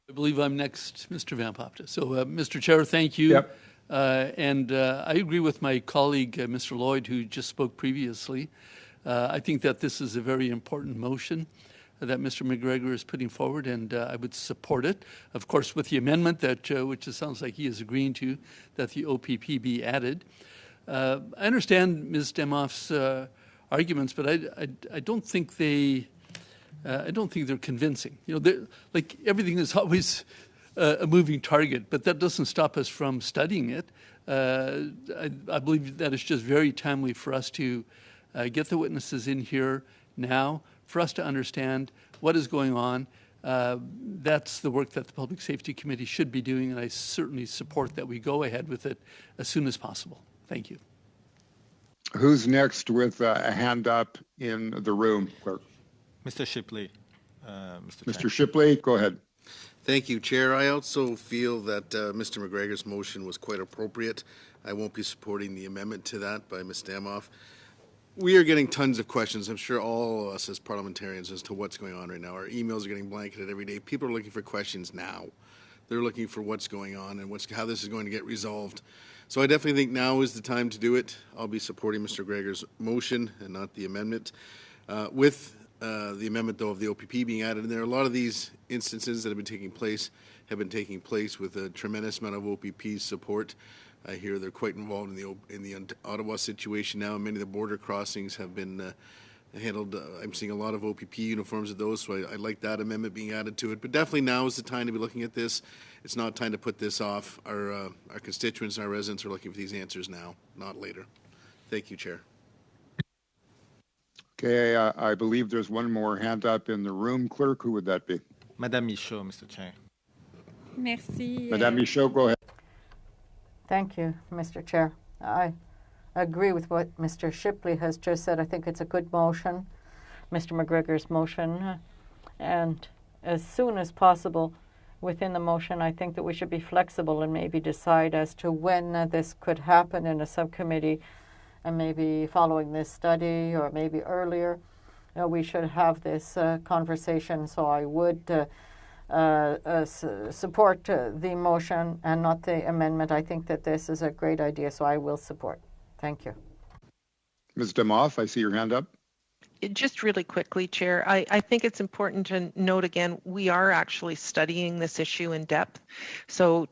I believe I'm next, Mr. Van Popta. So, Mr. Chair, thank you. Yep. And I agree with my colleague, Mr. Lloyd, who just spoke previously. I think that this is a very important motion that Mr. McGregor is putting forward, and I would support it. Of course, with the amendment that, which it sounds like he is agreeing to, that the OPP be added. I understand Ms. Demoff's arguments, but I don't think they. I don't think they're convincing. You know, like everything is always a moving target, but that doesn't stop us from studying it. I believe that it's just very timely for us to get the witnesses in here now, for us to understand what is going on. That's the work that the Public Safety Committee should be doing, and I certainly support that we go ahead with it as soon as possible. Thank you. Who's next with a hand up in the room, clerk? Mr. Shipley. Mr. Shipley, go ahead. Thank you, Chair. I also feel that Mr. McGregor's motion was quite appropriate. I won't be supporting the amendment to that by Ms. Damoff. We are getting tons of questions, I'm sure all of us as parliamentarians, as to what's going on right now. Our emails are getting blanketed every day. People are looking for questions now. They're looking for what's going on and how this is going to get resolved. So I definitely think now is the time to do it. I'll be supporting Mr. McGregor's motion and not the amendment. With the amendment, though, of the OPP being added in there, a lot of these instances that have been taking place with a tremendous amount of OPP support. I hear they're quite involved in the Ottawa situation now. Many of the border crossings have been handled. I'm seeing a lot of OPP uniforms of those, so I like that amendment being added to it. But definitely now is the time to be looking at this. It's not time to put this off. Our constituents and our residents are looking for these answers now, not later. Thank you, Chair. Okay, I believe there's one more hand up in the room. Clerk, who would that be? Madame Michaud, Mr. Chair. Merci. Madame Michaud, go ahead. Thank you, Mr. Chair. I agree with what Mr. Shipley has just said. I think it's a good motion, Mr. McGregor's motion. And as soon as possible within the motion, I think that we should be flexible and maybe decide as to when this could happen in a subcommittee, and maybe following this study or maybe earlier. We should have this conversation. So I would support the motion and not the amendment. I think that this is a great idea, so I will support. Thank you. Ms. Demoff, I see your hand up. Just really quickly, Chair, I think it's important to note again, we are actually studying this issue in depth. So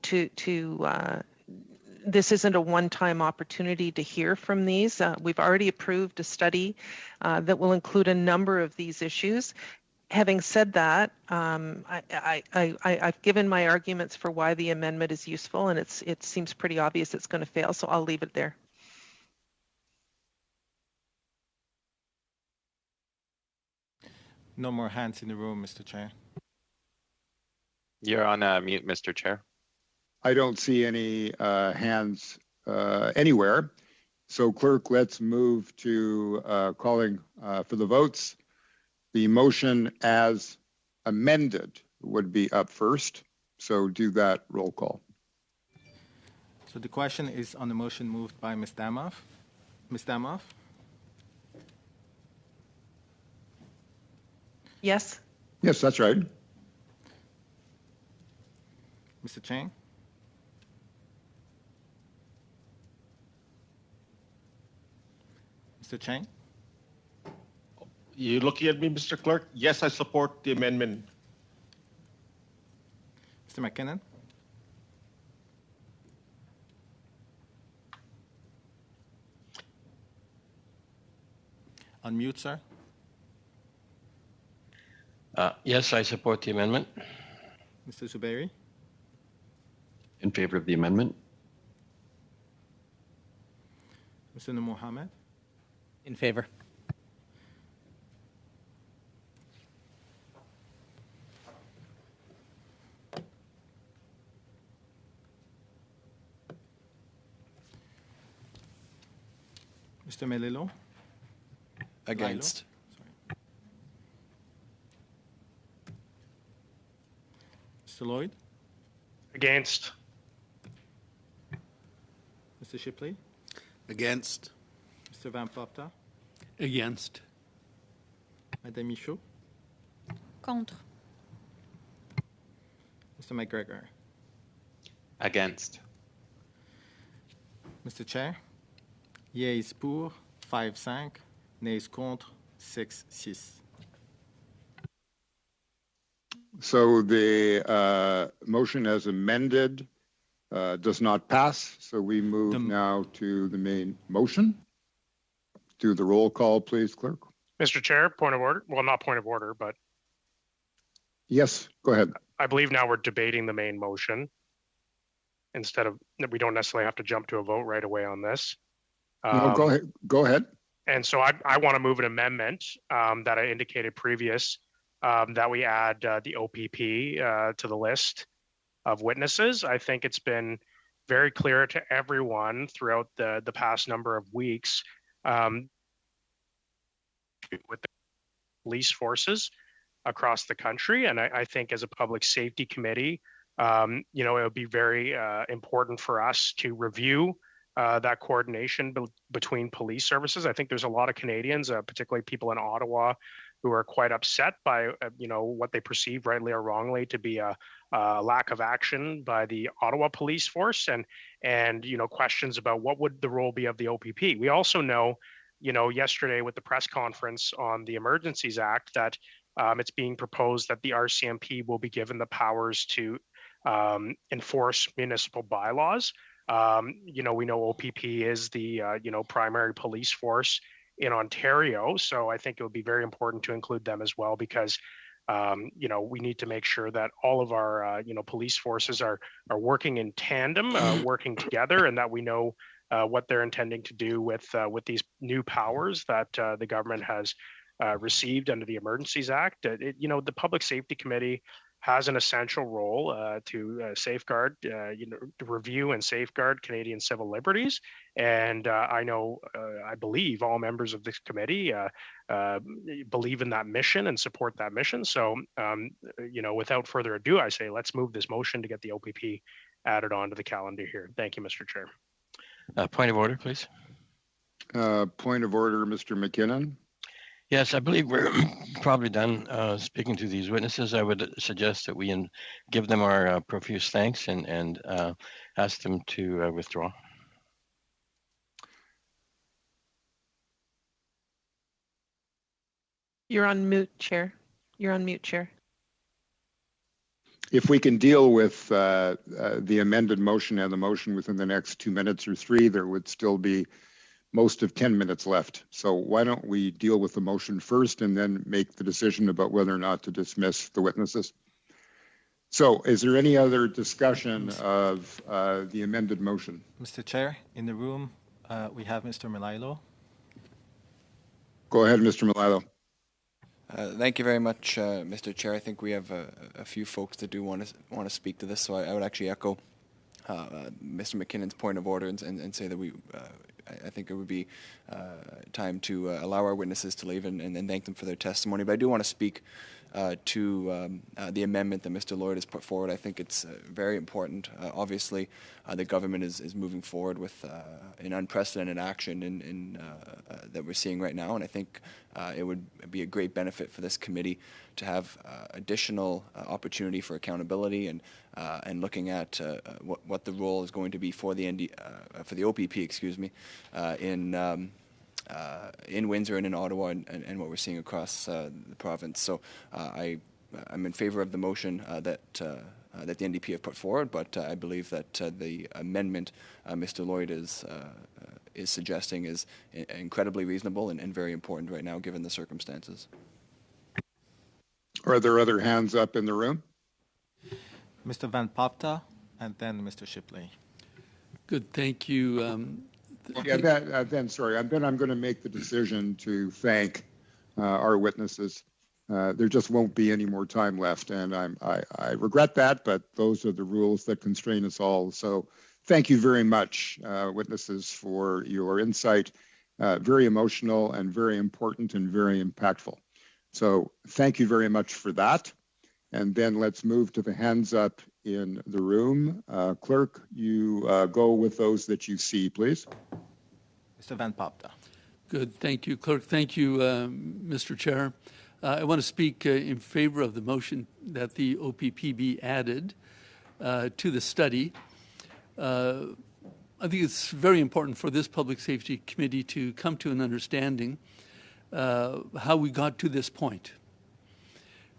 this isn't a one-time opportunity to hear from these. We've already approved a study that will include a number of these issues. Having said that, I've given my arguments for why the amendment is useful, and it seems pretty obvious it's going to fail, so I'll leave it there. No more hands in the room, Mr. Chair. You're on mute, Mr. Chair. I don't see any hands anywhere. So, clerk, let's move to calling for the votes. The motion as amended would be up first. So do that roll call. So the question is on the motion moved by Ms. Damoff. Ms. Damoff? Yes. Yes, that's right. Mr. Chang? Mr. Chang? You looking at me, Mr. Clerk? Yes, I support the amendment. Mr. McKinnon? Unmute, sir. Yes, I support the amendment. Mr. Zuberi? In favor of the amendment. Mr. Mohammed? In favor. Mr. Melillo? Against. Mr. Lloyd? Against. Mr. Shipley? Against. Mr. Van Popta? Against. Madame Michaud? Contre. Mr. McGregor? Against. Mr. Chair? Yeas pour, 5-5. Nays contre, 6-6. So the motion as amended does not pass. So we move now to the main motion. Do the roll call, please, clerk. Mr. Chair, point of order. Well, not point of order, but Yes, go ahead. I believe now we're debating the main motion instead of, we don't necessarily have to jump to a vote right away on this. No, go ahead. Go ahead. And so I want to move an amendment that I indicated previous, that we add the OPP to the list of witnesses. I think it's been very clear to everyone throughout the past number of weeks with the police forces across the country. And I think as a public safety committee, it would be very important for us to review that coordination between police services. I think there's a lot of Canadians, particularly people in Ottawa, who are quite upset by what they perceive, rightly or wrongly, to be a lack of action by the Ottawa police force, and questions about what would the role be of the OPP. We also know, yesterday with the press conference on the Emergencies Act, that it's being proposed that the RCMP will be given the powers to enforce municipal bylaws. We know OPP is the primary police force in Ontario, so I think it would be very important to include them as well, because we need to make sure that all of our police forces are working in tandem, working together, and that we know what they're intending to do with these new powers that the government has received under the Emergencies Act. The Public Safety Committee has an essential role to safeguard, to review and safeguard Canadian civil liberties. And I believe all members of this committee believe in that mission and support that mission. So, without further ado, I say let's move this motion to get the OPP added onto the calendar here. Thank you, Mr. Chair. Point of order, please. Point of order, Mr. McKinnon. Yes, I believe we're probably done speaking to these witnesses. I would suggest that we give them our profuse thanks and ask them to withdraw. You're on mute, Chair. You're on mute, Chair. If we can deal with the amended motion and the motion within the next 2 minutes or 3, there would still be most of 10 minutes left. So why don't we deal with the motion first and then make the decision about whether or not to dismiss the witnesses? So is there any other discussion of the amended motion? Mr. Chair, in the room, we have Mr. Melillo. Go ahead, Mr. Melillo. Thank you very much, Mr. Chair. I think we have a few folks that do want to speak to this, so I would actually echo Mr. McKinnon's point of order and say that I think it would be time to allow our witnesses to leave and thank them for their testimony. But I do want to speak to the amendment that Mr. Lloyd has put forward. I think it's very important. Obviously, the government is moving forward with an unprecedented action that we're seeing right now, and I think it would be a great benefit for this committee to have additional opportunity for accountability and looking at what the role is going to be for the OPP, in Windsor and in Ottawa and what we're seeing across the province. So I'm in favor of the motion that the NDP have put forward, but I believe that the amendment Mr. Lloyd is is suggesting is incredibly reasonable and very important right now given the circumstances. Are there other hands up in the room? Mr. Van Popta and then Mr. Shipley. Good, thank you. Sorry, then I'm going to make the decision to thank our witnesses. There just won't be any more time left, and I regret that, but those are the rules that constrain us all. So thank you very much, witnesses, for your insight. Very emotional and very important and very impactful. So thank you very much for that. And then let's move to the hands up in the room. Clerk, you go with those that you see, please. Mr. Van Popta. Good, thank you, Clerk. Thank you, Mr. Chair. I want to speak in favor of the motion that the OPP be added to the study. I think it's very important for this Public Safety Committee to come to an understanding how we got to this point,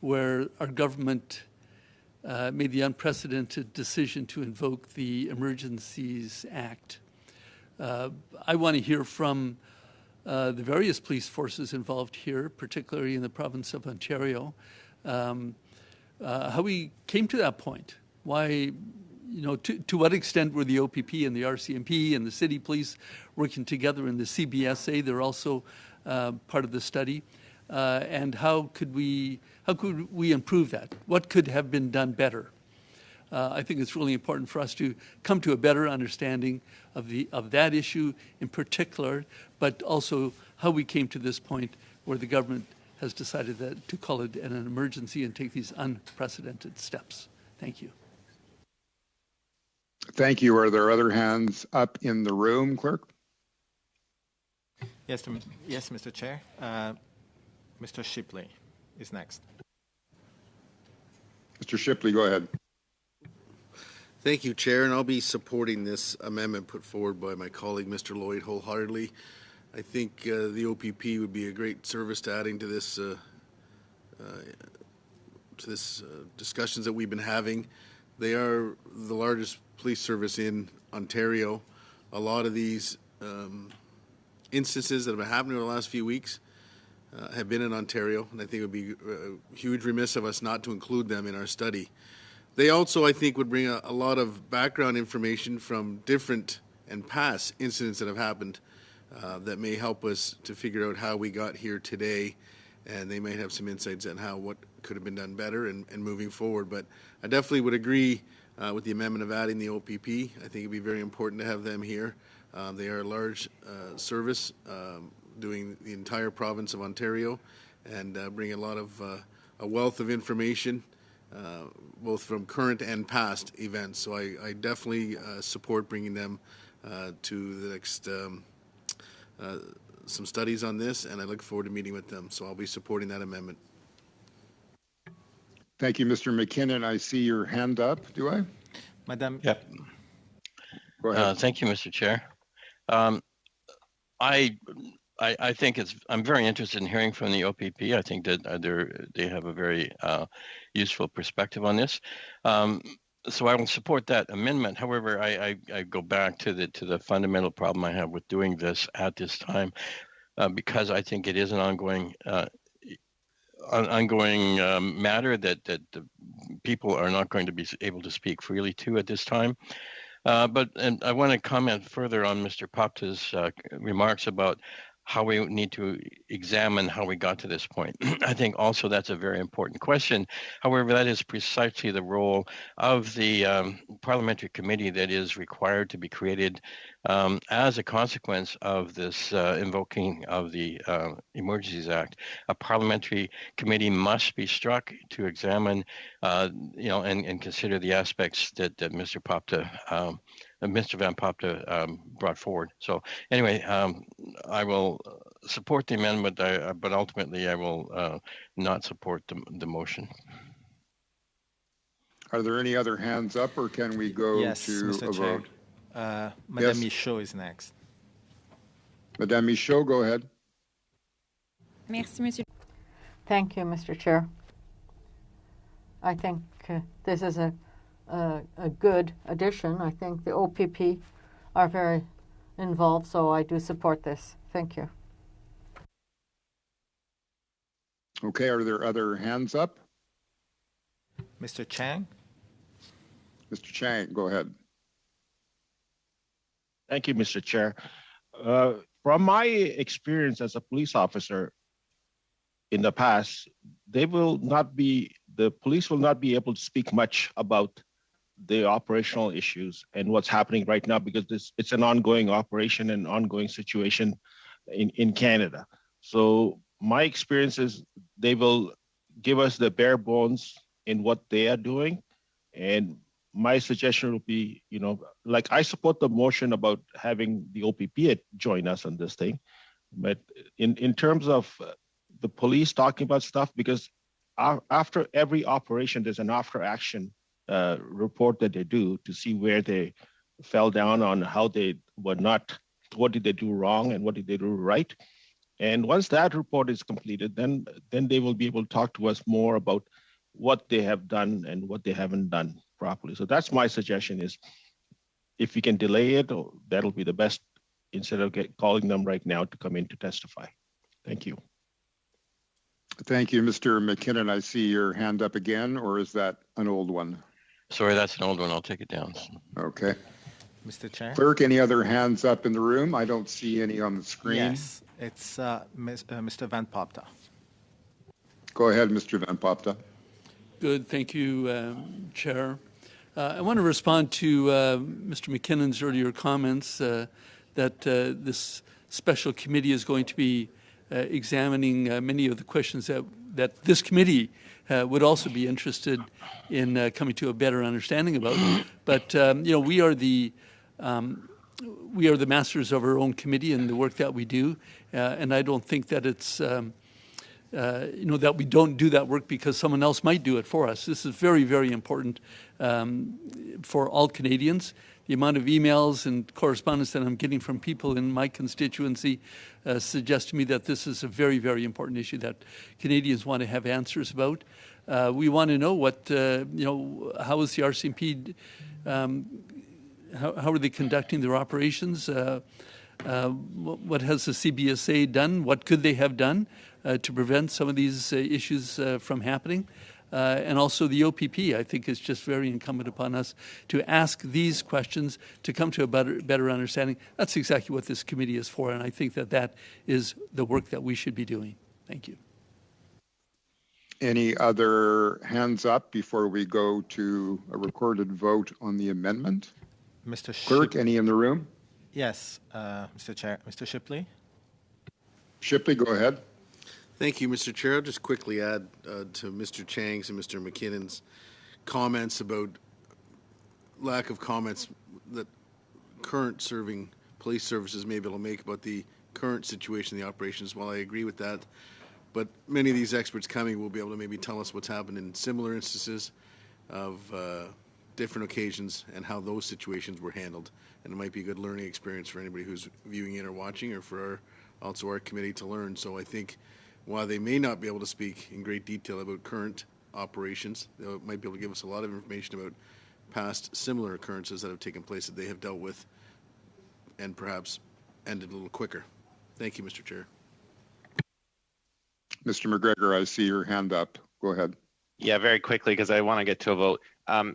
where our government made the unprecedented decision to invoke the Emergencies Act. I want to hear from the various police forces involved here, particularly in the province of Ontario, how we came to that point. Why, to what extent were the OPP and the RCMP and the city police working together in the CBSA? They're also part of the study. And how could we improve that? What could have been done better? I think it's really important for us to come to a better understanding of that issue in particular, but also how we came to this point where the government has decided to call it an emergency and take these unprecedented steps. Thank you. Thank you. Are there other hands up in the room, Clerk? Yes, Mr. Chair. Mr. Shipley is next. Mr. Shipley, go ahead. Thank you, Chair, and I'll be supporting this amendment put forward by my colleague, Mr. Lloyd, wholeheartedly. I think the OPP would be a great service to adding to this discussions that we've been having. They are the largest police service in Ontario. A lot of these instances that have been happening over the last few weeks have been in Ontario, and I think it would be a huge remiss of us not to include them in our study. They also, I think, would bring a lot of background information from different and past incidents that have happened that may help us to figure out how we got here today, and they may have some insights on what could have been done better and moving forward. But I definitely would agree with the amendment of adding the OPP. I think it would be very important to have them here. They are a large service doing the entire province of Ontario and bring a lot of a wealth of information both from current and past events. So I definitely support bringing them to the next some studies on this, and I look forward to meeting with them. So I'll be supporting that amendment. Thank you, Mr. McKinnon. I see your hand up. Do I? Madam. Yep. Go ahead. Thank you, Mr. Chair. I think I'm very interested in hearing from the OPP. I think that they have a very useful perspective on this. So I will support that amendment. However, I go back to the fundamental problem I have with doing this at this time, because I think it is an ongoing matter that the people are not going to be able to speak freely to at this time. But I want to comment further on Mr. Popta's remarks about how we need to examine how we got to this point. I think also that's a very important question. However, that is precisely the role of the parliamentary committee that is required to be created as a consequence of this invoking of the Emergencies Act. A parliamentary committee must be struck to examine, and consider the aspects that Mr. Popta Mr. Van Popta brought forward. So anyway, I will support the amendment, but ultimately I will not support the motion. Are there any other hands up, or can we go to Mr. a Chair. vote? Madame Michaud is next. Madame Michaud, go ahead. Merci, Monsieur. Thank you, Mr. Chair. I think this is a good addition. I think the OPP are very involved, so I do support this. Thank you. Okay, are there other hands up? Mr. Chang? Mr. Chang, go ahead. Thank you, Mr. Chair. From my experience as a police officer in the past, the police will not be able to speak much about the operational issues and what's happening right now because it's an ongoing operation and ongoing situation in Canada. So my experience is they will give us the bare bones in what they are doing. And my suggestion would be, like I support the motion about having the OPP join us on this thing. But in terms of the police talking about stuff, because after every operation, there's an after action report that they do to see where they fell down on how they were not, what did they do wrong and what did they do right. And once that report is completed, then they will be able to talk to us more about what they have done and what they haven't done properly. So that's my suggestion is if we can delay it, that'll be the best instead of calling them right now to come in to testify. Thank you. Thank you, Mr. McKinnon. I see your hand up again, or is that an old one? Sorry, that's an old one. I'll take it down. Okay. Mr. Chair? Clerk, any other hands up in the room? I don't see any on the screen. Yes, it's Mr. Van Popta. Go ahead, Mr. Van Popta. Good, thank you, Chair. I want to respond to Mr. McKinnon's earlier comments that this special committee is going to be examining many of the questions that this committee would also be interested in coming to a better understanding about. But we are the masters of our own committee and the work that we do, and I don't think that it's that we don't do that work because someone else might do it for us. This is very, very important for all Canadians. The amount of emails and correspondence that I'm getting from people in my constituency suggests to me that this is a very, very important issue that Canadians want to have answers about. We want to know what, how is the RCMP, how are they conducting their operations? What has the CBSA done? What could they have done to prevent some of these issues from happening? And also the OPP, I think, is just very incumbent upon us to ask these questions to come to a better understanding. That's exactly what this committee is for, and I think that is the work that we should be doing. Thank you. Any other hands up before we go to a recorded vote on the amendment? Mr. Clerk, any in the room? Yes, Mr. Chair. Mr. Shipley? Shipley, go ahead. Thank you, Mr. Chair. I'll just quickly add to Mr. Chang's and Mr. McKinnon's comments about lack of comments that current serving police services may be able to make about the current situation in the operations. While I agree with that, but many of these experts coming will be able to maybe tell us what's happened in similar instances of different occasions and how those situations were handled. And it might be a good learning experience for anybody who's viewing it or watching, or for also our committee to learn. So I think while they may not be able to speak in great detail about current operations, they might be able to give us a lot of information about past similar occurrences that have taken place that they have dealt with and perhaps ended a little quicker. Thank you, Mr. Chair. Mr. McGregor, I see your hand up. Go ahead. Yeah, very quickly, because I want to get to a vote. I'm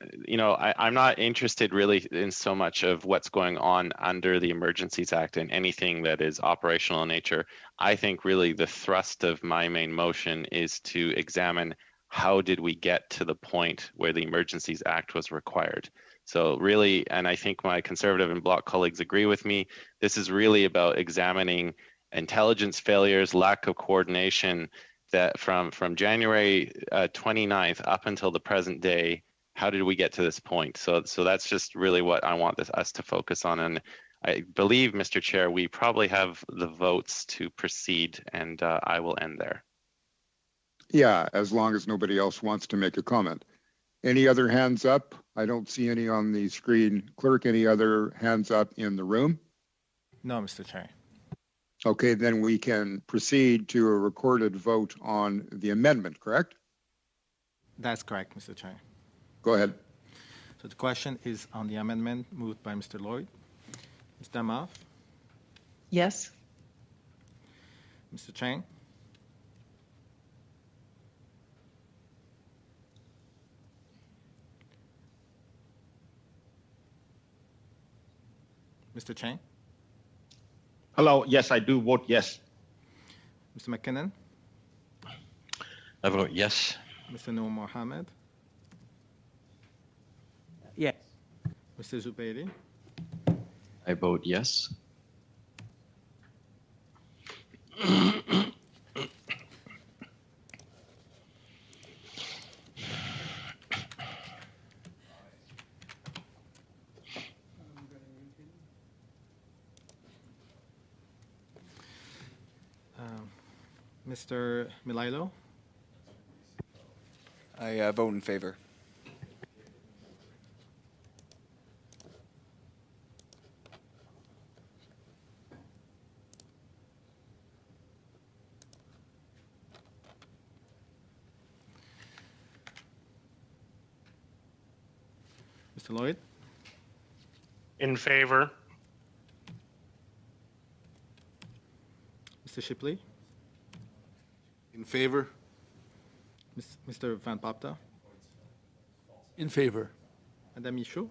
not interested really in so much of what's going on under the Emergencies Act and anything that is operational in nature. I think really the thrust of my main motion is to examine how did we get to the point where the Emergencies Act was required. So really, and I think my Conservative and Bloc colleagues agree with me, this is really about examining intelligence failures, lack of coordination, that from January 29th up until the present day, how did we get to this point? So that's just really what I want us to focus on. And I believe, Mr. Chair, we probably have the votes to proceed, and I will end there. Yeah, as long as nobody else wants to make a comment. Any other hands up? I don't see any on the screen. Clerk, any other hands up in the room? No, Mr. Chair. Okay, then we can proceed to a recorded vote on the amendment, correct? That's correct, Mr. Chair. Go ahead. So the question is on the amendment moved by Mr. Lloyd. Ms. Damoff? Yes. Mr. Chang? Mr. Chang? Hello. Yes, I do vote yes. Mr. McKinnon? I vote yes. Mr. Noor Mohammed? Yes. Mr. Zubairi? I vote yes. Mr. Milailo? I vote in favor. Mr. Lloyd? In favor. Mr. Shipley? In favor? Mr. Van Papta? In favor. Madame Michaud?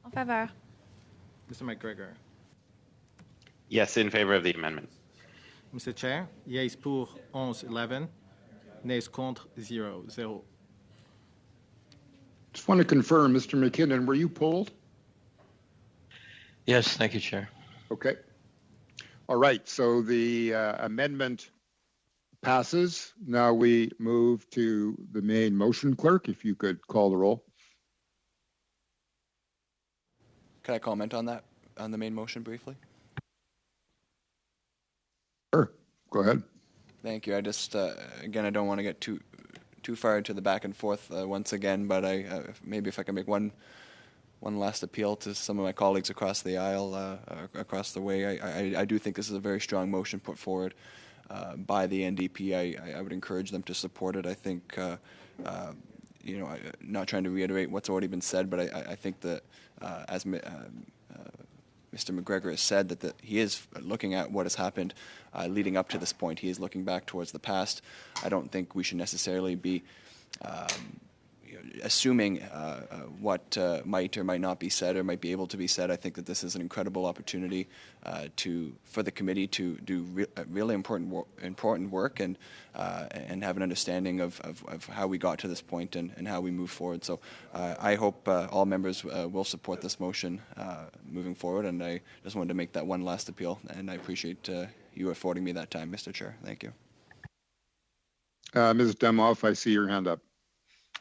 En faveur. Mr. McGregor? Yes, in favor of the amendment. Mr. Chair, yeas pour 11, nays contre 0. Just want to confirm, Mr. McKinnon, were you polled? Yes, thank you, Chair. Okay. All right, so the amendment passes. Now we move to the main motion. Clerk, if you could call the roll. Can I comment on that, on the main motion briefly? Sure, go ahead. Thank you. I just, again, I don't want to get too far into the back and forth once again, but maybe if I can make one last appeal to some of my colleagues across the aisle, across the way. I do think this is a very strong motion put forward by the NDP. I would encourage them to support it. I think, not trying to reiterate what's already been said, but I think that as Mr. McGregor has said, that he is looking at what has happened leading up to this point. He is looking back towards the past. I don't think we should necessarily be assuming what might or might not be said or might be able to be said. I think that this is an incredible opportunity for the committee to do really important work and have an understanding of how we got to this point and how we move forward. So I hope all members will support this motion moving forward, and I just wanted to make that one last appeal, and I appreciate you affording me that time, Mr. Chair. Thank you. Ms. Demoff, I see your hand up.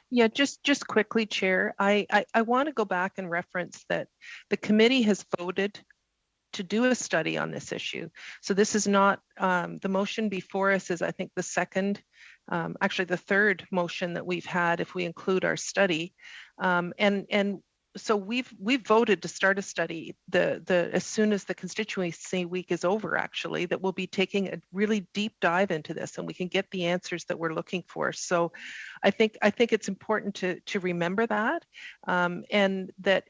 Yeah, just quickly, Chair. I want to go back and reference that the committee has voted to do a study on this issue. So this is not, the motion before us is, I think, the second, actually the third motion that we've had if we include our study. And so we've voted to start a study as soon as the constituency week is over, actually, that we'll be taking a really deep dive into this and we can get the answers that we're looking for. So I think it's important to remember that, and that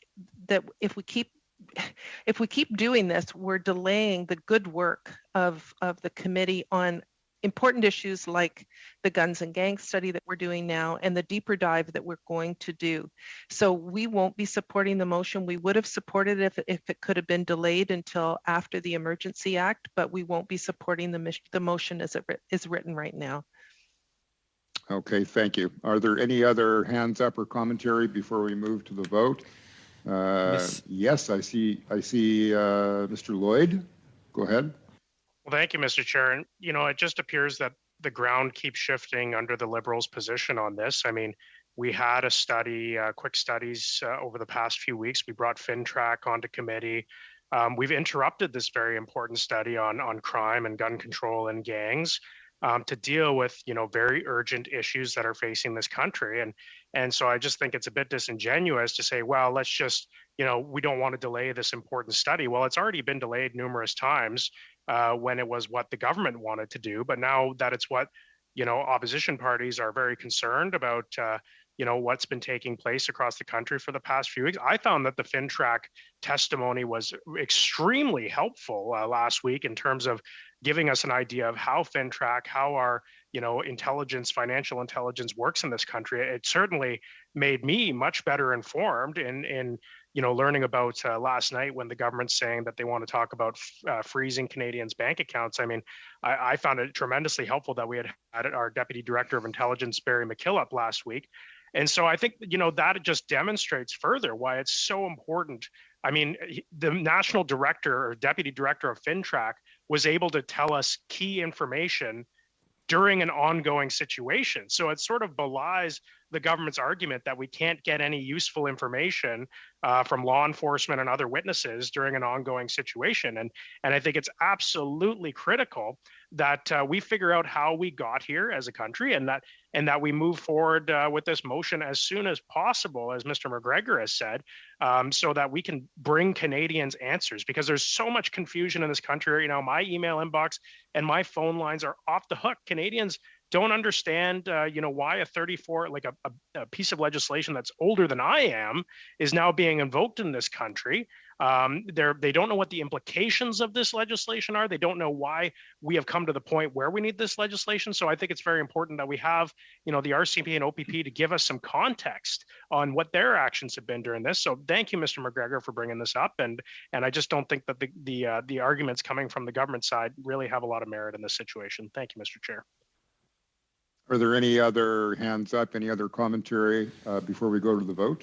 if we keep doing this, we're delaying the good work of the committee on important issues like the guns and gangs study that we're doing now and the deeper dive that we're going to do. So we won't be supporting the motion. We would have supported it if it could have been delayed until after the Emergency Act, but we won't be supporting the motion as it is written right now. Okay, thank you. Are there any other hands up or commentary before we move to the vote? Yes, I see Mr. Lloyd. Go ahead. Well, thank you, Mr. Chair. And, it just appears that the ground keeps shifting under the Liberals' position on this. I mean, we had a study, quick studies over the past few weeks. We brought FinTrack onto committee. We've interrupted this very important study on crime and gun control and gangs to deal with, very urgent issues that are facing this country. And so I just think it's a bit disingenuous to say, well, let's just, we don't want to delay this important study. Well, it's already been delayed numerous times when it was what the government wanted to do. But now that it's what, opposition parties are very concerned about what's been taking place across the country for the past few weeks. I found that the FinTrack testimony was extremely helpful last week in terms of giving us an idea of how FinTrack, how our intelligence, financial intelligence works in this country. It certainly made me much better informed in learning about last night when the government's saying that they want to talk about freezing Canadians' bank accounts. I mean, I found it tremendously helpful that we had our Deputy Director of Intelligence, Barry McKillop, last week. And so I think, that just demonstrates further why it's so important. I mean, the National Director or Deputy Director of FinTrack was able to tell us key information during an ongoing situation. So it sort of belies the government's argument that we can't get any useful information from law enforcement and other witnesses during an ongoing situation. And I think it's absolutely critical that we figure out how we got here as a country, and that we move forward with this motion as soon as possible, as Mr. McGregor has said, so that we can bring Canadians answers, because there's so much confusion in this country right now. My email inbox and my phone lines are off the hook. Canadians don't understand, why a piece of legislation that's older than I am is now being invoked in this country. They don't know what the implications of this legislation are. They don't know why we have come to the point where we need this legislation. So I think it's very important that we have, the RCMP and OPP to give us some context on what their actions have been during this. So thank you, Mr. McGregor, for bringing this up. And I just don't think that the arguments coming from the government side really have a lot of merit in this situation. Thank you, Mr. Chair. Are there any other hands up, any other commentary before we go to the vote?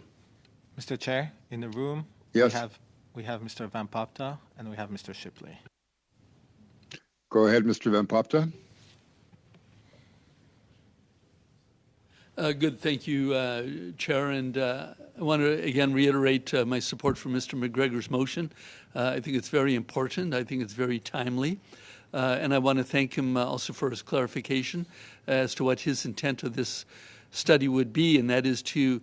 Mr. Chair, in the room, yes, we have Mr. Van Popta and we have Mr. Shipley. Go ahead, Mr. Van Popta. Good, thank you, Chair. And I want to again reiterate my support for Mr. McGregor's motion. I think it's very important. I think it's very timely. And I want to thank him also for his clarification as to what his intent of this study would be, and that is to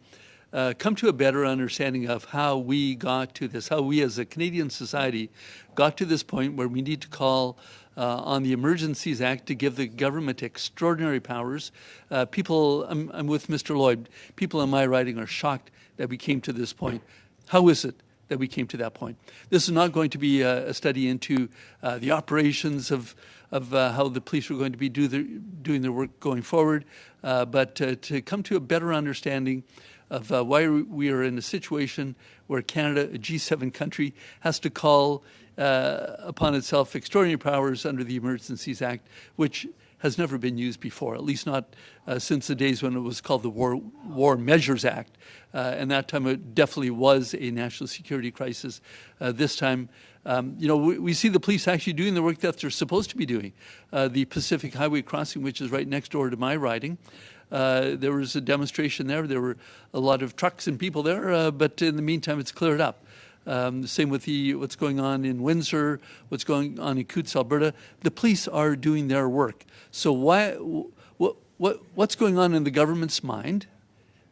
come to a better understanding of how we got to this, how we as a Canadian society got to this point where we need to call on the Emergencies Act to give the government extraordinary powers. I'm with Mr. Lloyd. People in my riding are shocked that we came to this point. How is it that we came to that point? This is not going to be a study into the operations of how the police are going to be doing their work going forward, but to come to a better understanding of why we are in a situation where Canada, a G7 country, has to call upon itself extraordinary powers under the Emergencies Act, which has never been used before, at least not since the days when it was called the War Measures Act. And that time it definitely was a national security crisis. This time, we see the police actually doing the work that they're supposed to be doing. The Pacific Highway crossing, which is right next door to my riding, there was a demonstration there. There were a lot of trucks and people there, but in the meantime, it's cleared up. Same with what's going on in Windsor, what's going on in Coutts, Alberta. The police are doing their work. So what's going on in the government's mind,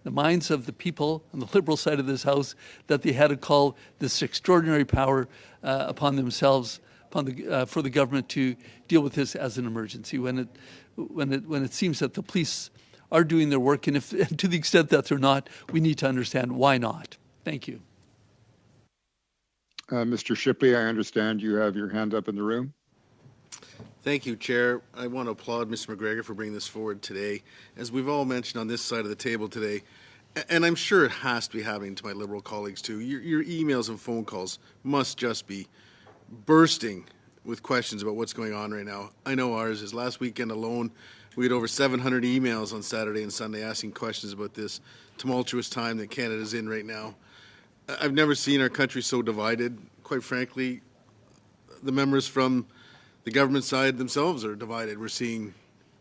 the minds of the people on the Liberal side of this House, that they had to call this extraordinary power upon themselves, for the government to deal with this as an emergency, when it seems that the police are doing their work, and if to the extent that they're not, we need to understand why not. Thank you. Mr. Shipley, I understand you have your hand up in the room. Thank you, Chair. I want to applaud Mr. McGregor for bringing this forward today. As we've all mentioned on this side of the table today, and I'm sure it has to be happening to my Liberal colleagues too, your emails and phone calls must just be bursting with questions about what's going on right now. I know ours is. Last weekend alone, we had over 700 emails on Saturday and Sunday asking questions about this tumultuous time that Canada's in right now. I've never seen our country so divided. Quite frankly, the members from the government side themselves are divided. We're seeing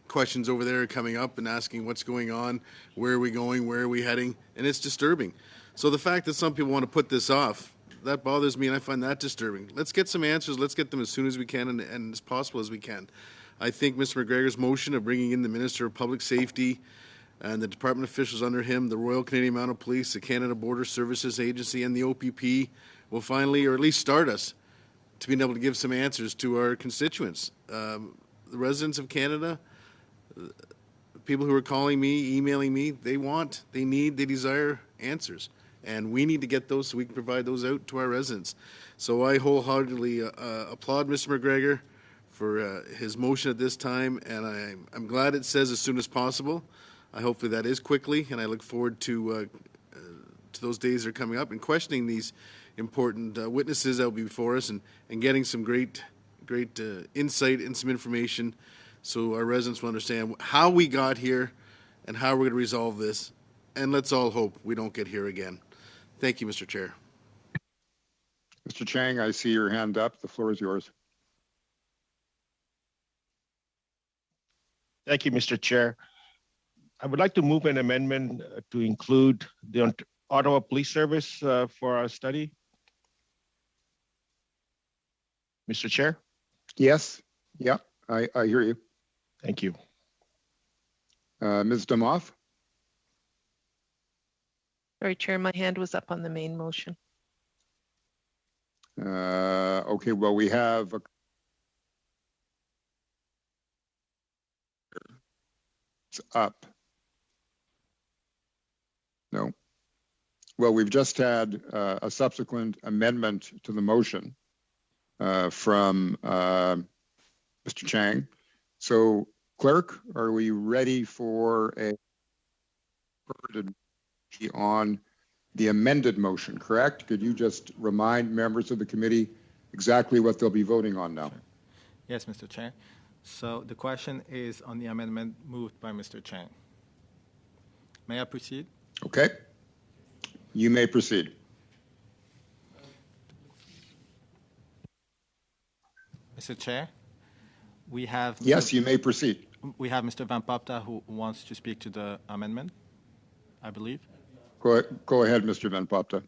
questions over there coming up and asking what's going on, where are we going, where are we heading, and it's disturbing. So the fact that some people want to put this off, that bothers me, and I find that disturbing. Let's get some answers. Let's get them as soon as we can and as possible as we can. I think Mr. McGregor's motion of bringing in the Minister of Public Safety and the department officials under him, the Royal Canadian Mounted Police, the Canada Border Services Agency, and the OPP will finally, or at least start us, to being able to give some answers to our constituents. The residents of Canada, people who are calling me, emailing me, they desire answers. And we need to get those so we can provide those out to our residents. So I wholeheartedly applaud Mr. McGregor for his motion at this time, and I'm glad it says as soon as possible. Hopefully that is quickly, and I look forward to those days that are coming up and questioning these important witnesses that will be before us and getting some great insight and some information so our residents will understand how we got here and how we're going to resolve this. And let's all hope we don't get here again. Thank you, Mr. Chair. Mr. Chang, I see your hand up. The floor is yours. Thank you, Mr. Chair. I would like to move an amendment to include the Ottawa Police Service for our study. Mr. Chair? Yes. Yeah, I hear you. Thank you. Ms. Demoff? Sorry, Chair, my hand was up on the main motion. Okay, well, we have it's up. No. Well, we've just had a subsequent amendment to the motion from Mr. Chang. So, Clerk, are we ready for a on the amended motion, correct? Could you just remind members of the committee exactly what they'll be voting on now? Sure. Yes, Mr. Chair. So the question is on the amendment moved by Mr. Chang. May I proceed? Okay. You may proceed. Mr. Chair, we have... Yes, you may proceed. We have Mr. Van Popta who wants to speak to the amendment, I believe. Go ahead, Mr. Van Popta.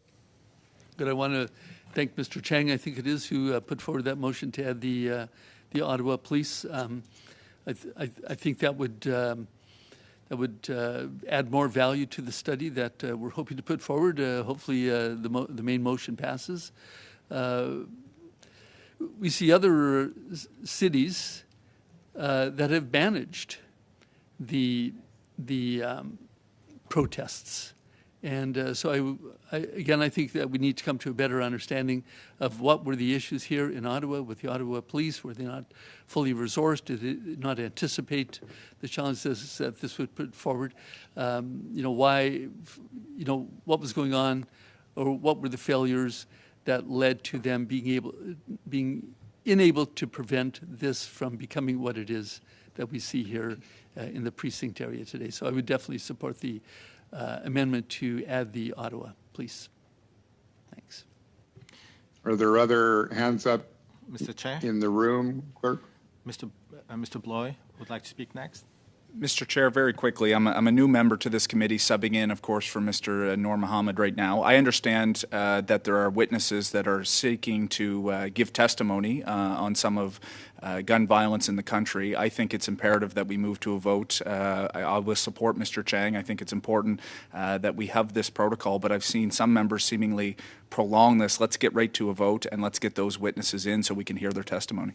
Good. I want to thank Mr. Chang, I think it is, who put forward that motion to add the Ottawa Police. I think that would add more value to the study that we're hoping to put forward. Hopefully, the main motion passes. We see other cities that have managed the protests. And so I think that we need to come to a better understanding of what were the issues here in Ottawa with the Ottawa Police. Were they not fully resourced? Did they not anticipate the challenges that this would put forward? Why, what was going on, or what were the failures that led to them being unable to prevent this from becoming what it is that we see here in the precinct area today. So I would definitely support the amendment to add the Ottawa Police. Thanks. Are there other hands up, Mr. Chair? In the room, Clerk? Mr. Bloy would like to speak next. Mr. Chair, very quickly, I'm a new member to this committee, subbing in, of course, for Mr. Noor Mohammed right now. I understand that there are witnesses that are seeking to give testimony on some of gun violence in the country. I think it's imperative that we move to a vote. I will support Mr. Chang. I think it's important that we have this protocol, but I've seen some members seemingly prolong this. Let's get right to a vote, and let's get those witnesses in so we can hear their testimony.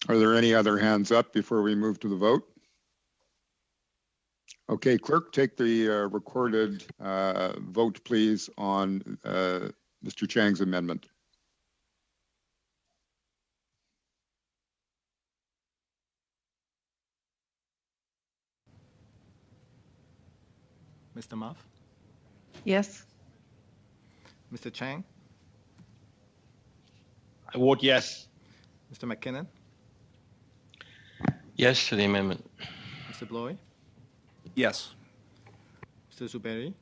Are there any other hands up before we move to the vote? Okay, Clerk, take the recorded vote, please, on Mr. Chang's amendment. Mr. Muff? Yes. Mr. Chang? I vote yes. Mr. McKinnon? Yes to the amendment. Mr. Bloy? Yes. Mr. Zuberi?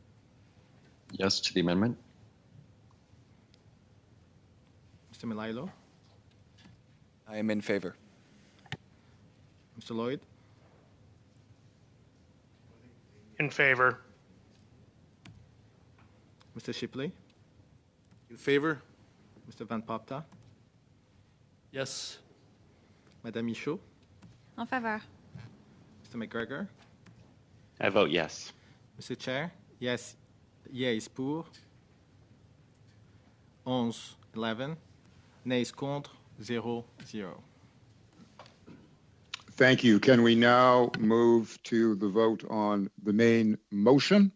Yes to the amendment. Mr. Milailo? I am in favor. Mr. Lloyd? In favor. Mr. Shipley? In favor? Mr. Van Popta? Yes. Madame Michaud? En faveur. Mr. McGregor? I vote yes. Mr. Chair? Yes. Yes pour. 11. Nays contre. 0. Thank you. Can we now move to the vote on the main motion?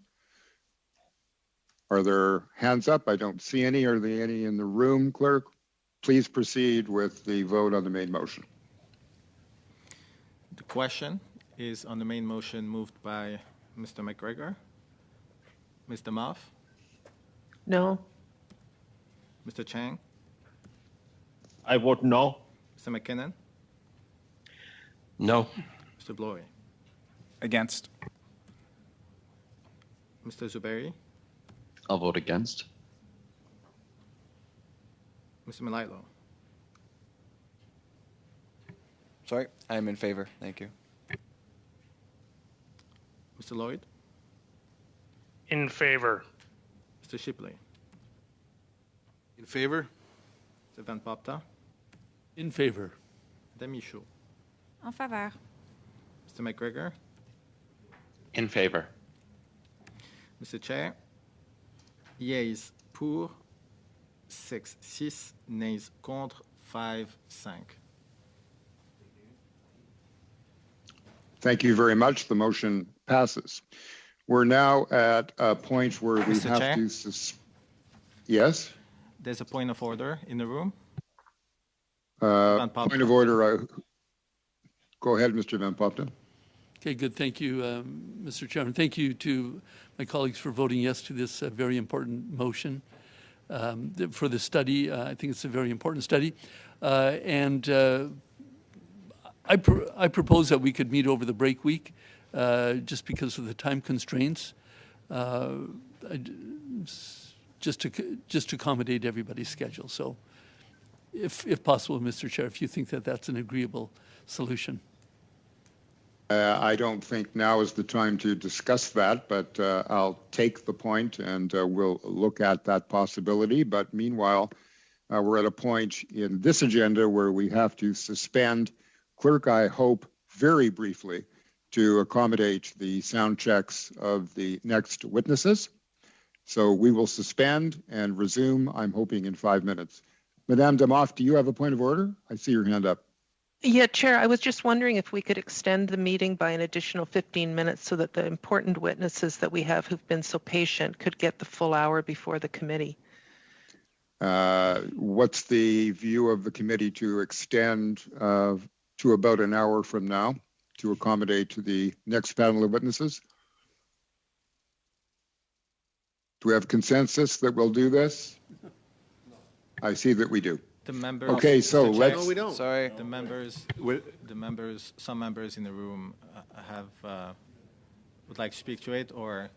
Are there hands up? I don't see any. Are there any in the room, clerk? Please proceed with the vote on the main motion. The question is on the main motion moved by Mr. McGregor. Mr. Moff? No. Mr. Chang? I vote no. Mr. McKinnon? No. Mr. Bloy? Against. Mr. Zuberi? I'll vote against. Mr. Malailo? Sorry, I'm in favor. Thank you. Mr. Lloyd? In favor. Mr. Shipley? In favor? Mr. Van Popta? In favor. Madame Michaud? En faveur. Mr. McGregor? In favor. Mr. Chair? Yeas pour 6, nays contre 5. Thank you very much. The motion passes. We're now at a point where we Mr. have Chair? to... Yes? There's a point of order in the room. Point of order. Go ahead, Mr. Van Popten. Okay, good. Thank you, Mr. Chairman. Thank you to my colleagues for voting yes to this very important motion for the study. I think it's a very important study. I propose that we could meet over the break week just because of the time constraints, just to accommodate everybody's schedule. So if possible, Mr. Chair, if you think that that's an agreeable solution. I don't think now is the time to discuss that, but I'll take the point and we'll look at that possibility. But meanwhile, we're at a point in this agenda where we have to suspend. Clerk, I hope very briefly to accommodate the sound checks of the next witnesses. So we will suspend and resume, I'm hoping, in 5 minutes. Madame Demoff, do you have a point of order? I see your hand up. Yeah, Chair, I was just wondering if we could extend the meeting by an additional 15 minutes so that the important witnesses that we have who've been so patient could get the full hour before the committee. What's the view of the committee to extend to about an hour from now to accommodate to the next panel of witnesses? Do we have consensus that we'll do this? I see that we do. The members. Okay, so let's. No, we don't. Sorry. The members. Some members in the room would like to speak to it, or.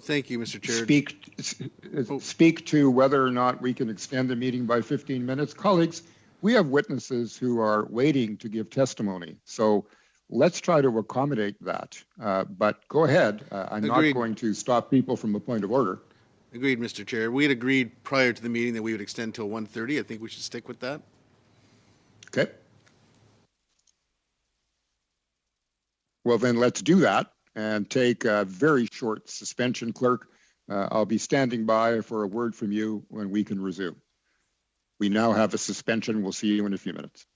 Thank you, Mr. Chair. Speak to whether or not we can extend the meeting by 15 minutes. Colleagues, we have witnesses who are waiting to give testimony. So let's try to accommodate that. But go ahead. I'm Agreed. not going to stop people from a point of order. Agreed, Mr. Chair. We had agreed prior to the meeting that we would extend till 1:30. I think we should stick with that. Okay. Well, then let's do that and take a very short suspension, clerk. I'll be standing by for a word from you when we can resume. We now have a suspension. We'll see you in a few minutes.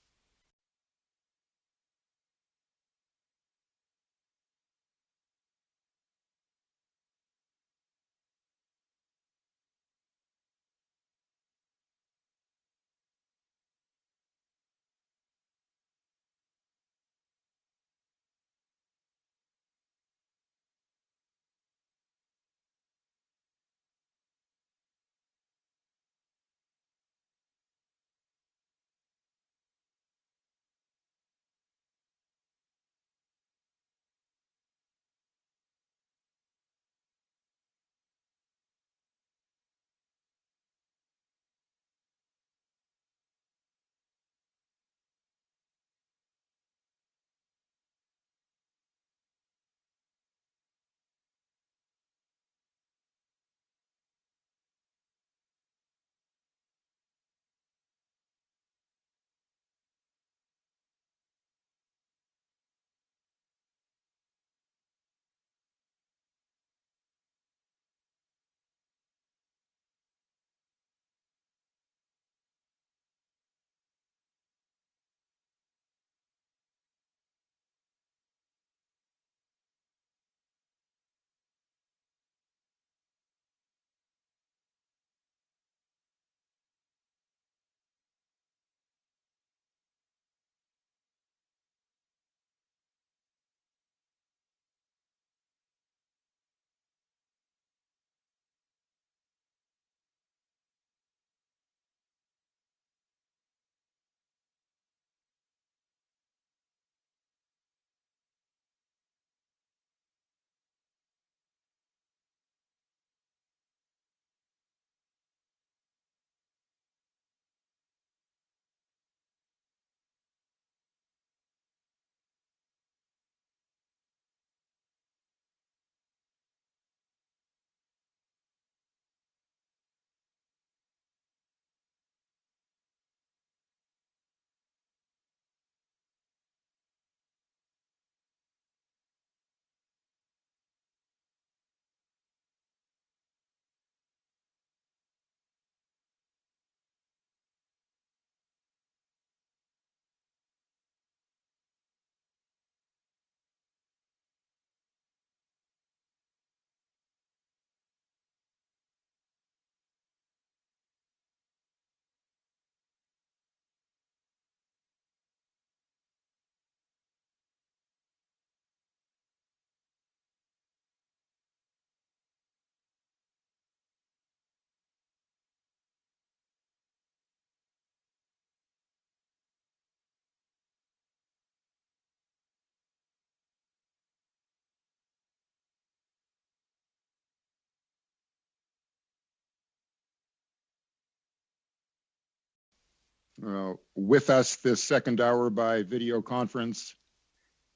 With us this second hour by video conference,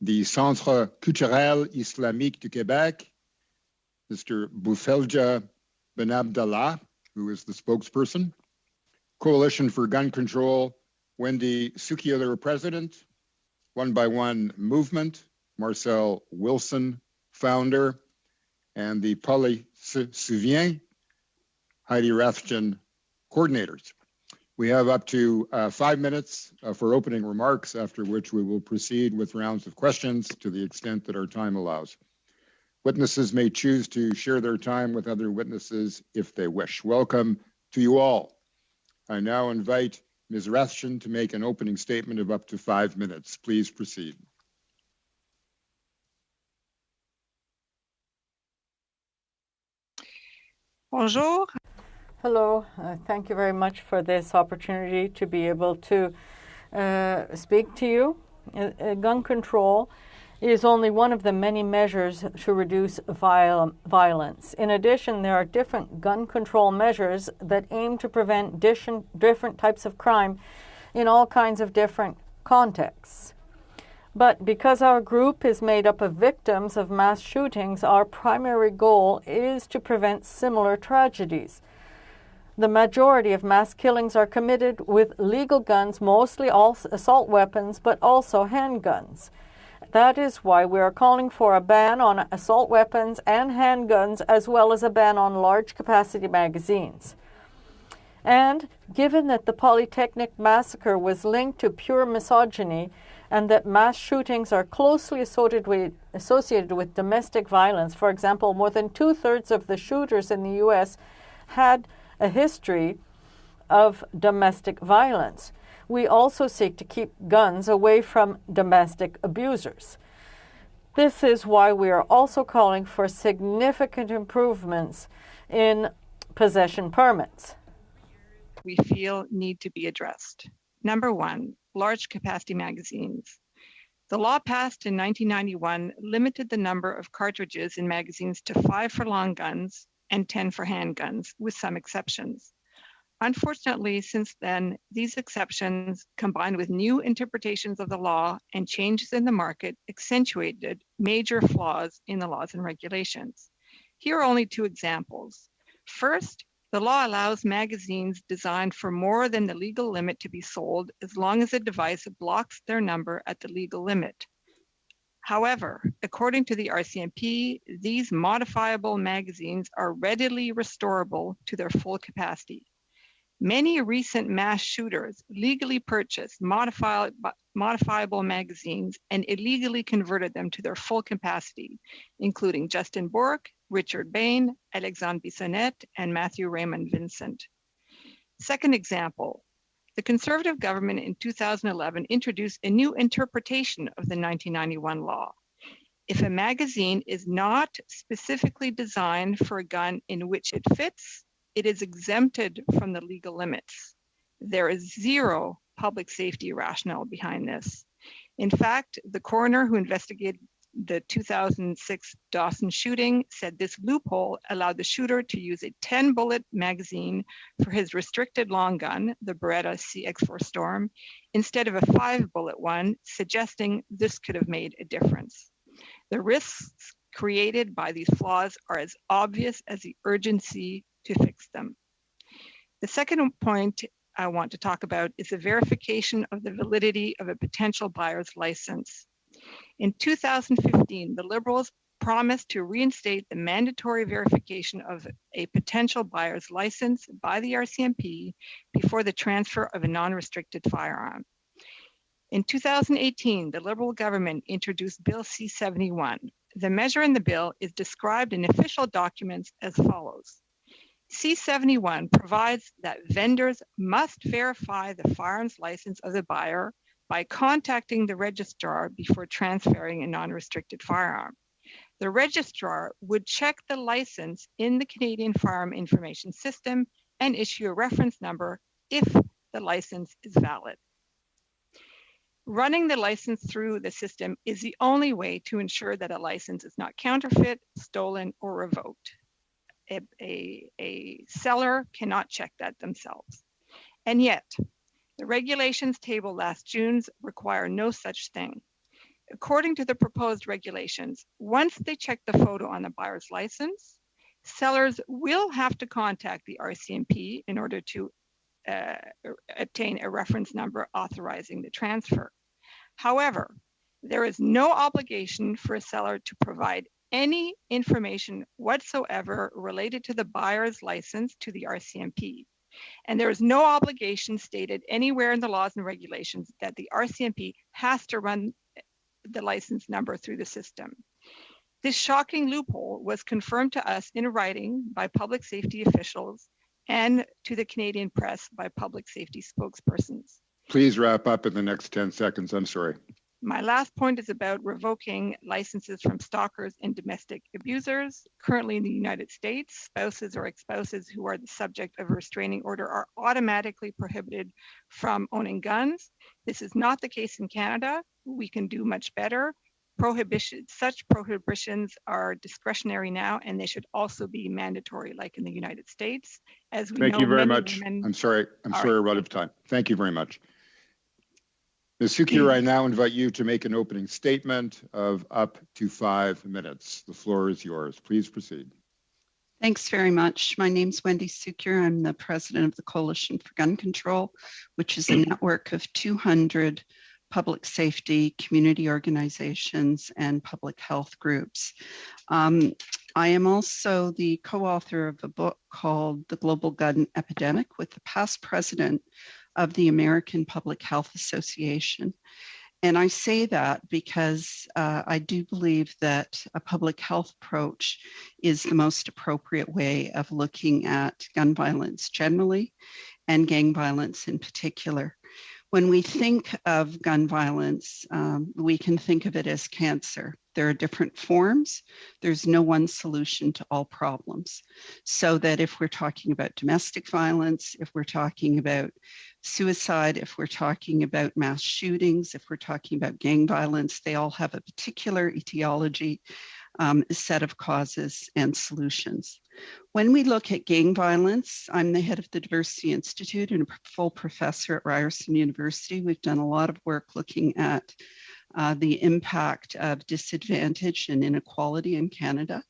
the Centre Culturel Islamique du Québec, Mr. Boufelja Benabdallah, who is the spokesperson, Coalition for Gun Control, Wendy Sukiler, president, One by One Movement, Marcel Wilson, founder, and the Polly Souvien, Heidi Rathjen, coordinators. We have up to 5 minutes for opening remarks, after which we will proceed with rounds of questions to the extent that our time allows. Witnesses may choose to share their time with other witnesses if they wish. Welcome to you all. I now invite Ms. Rathjen to make an opening statement of up to 5 minutes. Please proceed. Bonjour. Hello. Thank you very much for this opportunity to be able to speak to you. Gun control is only one of the many measures to reduce violence. In addition, there are different gun control measures that aim to prevent different types of crime in all kinds of different contexts. But because our group is made up of victims of mass shootings, our primary goal is to prevent similar tragedies. The majority of mass killings are committed with legal guns, mostly all assault weapons, but also handguns. That is why we are calling for a ban on assault weapons and handguns, as well as a ban on large capacity magazines. And given that the Polytechnic massacre was linked to pure misogyny, and that mass shootings are closely associated with domestic violence, for example, more than 2/3 of the shooters in the U.S. had a history of domestic violence. We also seek to keep guns away from domestic abusers. This is why we are also calling for significant improvements in possession permits. We feel need to be addressed. Number one, large capacity magazines. The law passed in 1991 limited the number of cartridges in magazines to 5 for long guns and 10 for handguns, with some exceptions. Unfortunately, since then, these exceptions, combined with new interpretations of the law and changes in the market, accentuated major flaws in the laws and regulations. Here are only 2 examples. First, the law allows magazines designed for more than the legal limit to be sold as long as the device blocks their number at the legal limit. However, according to the RCMP, these modifiable magazines are readily restorable to their full capacity. Many recent mass shooters legally purchased modifiable magazines and illegally converted them to their full capacity, including Justin Bourque, Richard Bain, Alexandre Bissonnette, and Matthew Raymond Vincent. Second example, the Conservative government in 2011 introduced a new interpretation of the 1991 law. If a magazine is not specifically designed for a gun in which it fits, it is exempted from the legal limits. There is zero public safety rationale behind this. In fact, the coroner who investigated the 2006 Dawson shooting said this loophole allowed the shooter to use a 10-bullet magazine for his restricted long gun, the Beretta CX4 Storm, instead of a 5-bullet one, suggesting this could have made a difference. The risks created by these flaws are as obvious as the urgency to fix them. The second point I want to talk about is the verification of the validity of a potential buyer's license. In 2015, the Liberals promised to reinstate the mandatory verification of a potential buyer's license by the RCMP before the transfer of a non-restricted firearm. In 2018, the Liberal government introduced Bill C-71. The measure in the bill is described in official documents as follows. C-71 provides that vendors must verify the firearms license of the buyer by contacting the registrar before transferring a non-restricted firearm. The registrar would check the license in the Canadian Firearm Information System and issue a reference number if the license is valid. Running the license through the system is the only way to ensure that a license is not counterfeit, stolen, or revoked. A seller cannot check that themselves. And yet, The regulations tabled last June require no such thing. According to the proposed regulations, once they check the photo on the buyer's license, sellers will have to contact the RCMP in order to obtain a reference number authorizing the transfer. However, there is no obligation for a seller to provide any information whatsoever related to the buyer's license to the RCMP. And there is no obligation stated anywhere in the laws and regulations that the RCMP has to run the license number through the system. This shocking loophole was confirmed to us in writing by public safety officials and to the Canadian press by public safety spokespersons. Please wrap up in the next 10 seconds. I'm sorry. My last point is about revoking licenses from stalkers and domestic abusers. Currently in the United States, spouses or ex-spouses who are the subject of a restraining order are automatically prohibited from owning guns. This is not the case in Canada. We can do much better. Such prohibitions are discretionary now, and they should also be mandatory, like in the United States. As we know, thank you very much. I'm sorry, we're out of time. Thank you very much. Ms. SECU, I now invite you to make an opening statement of up to 5 minutes. The floor is yours. Please proceed. Thanks very much. My name's Wendy SECU. I'm the president of the Coalition for Gun Control, which is a network of 200 public safety, community organizations, and public health groups. I am also the co-author of a book called The Global Gun Epidemic with the past president of the American Public Health Association. And I say that because I do believe that a public health approach is the most appropriate way of looking at gun violence generally and gang violence in particular. When we think of gun violence, we can think of it as cancer. There are different forms. There's no one solution to all problems. So that if we're talking about domestic violence, if we're talking about suicide, if we're talking about mass shootings, if we're talking about gang violence, they all have a particular etiology, a set of causes and solutions. When we look at gang violence, I'm the head of the Diversity Institute and a full professor at Ryerson University. We've done a lot of work looking at the impact of disadvantage and inequality in Canada.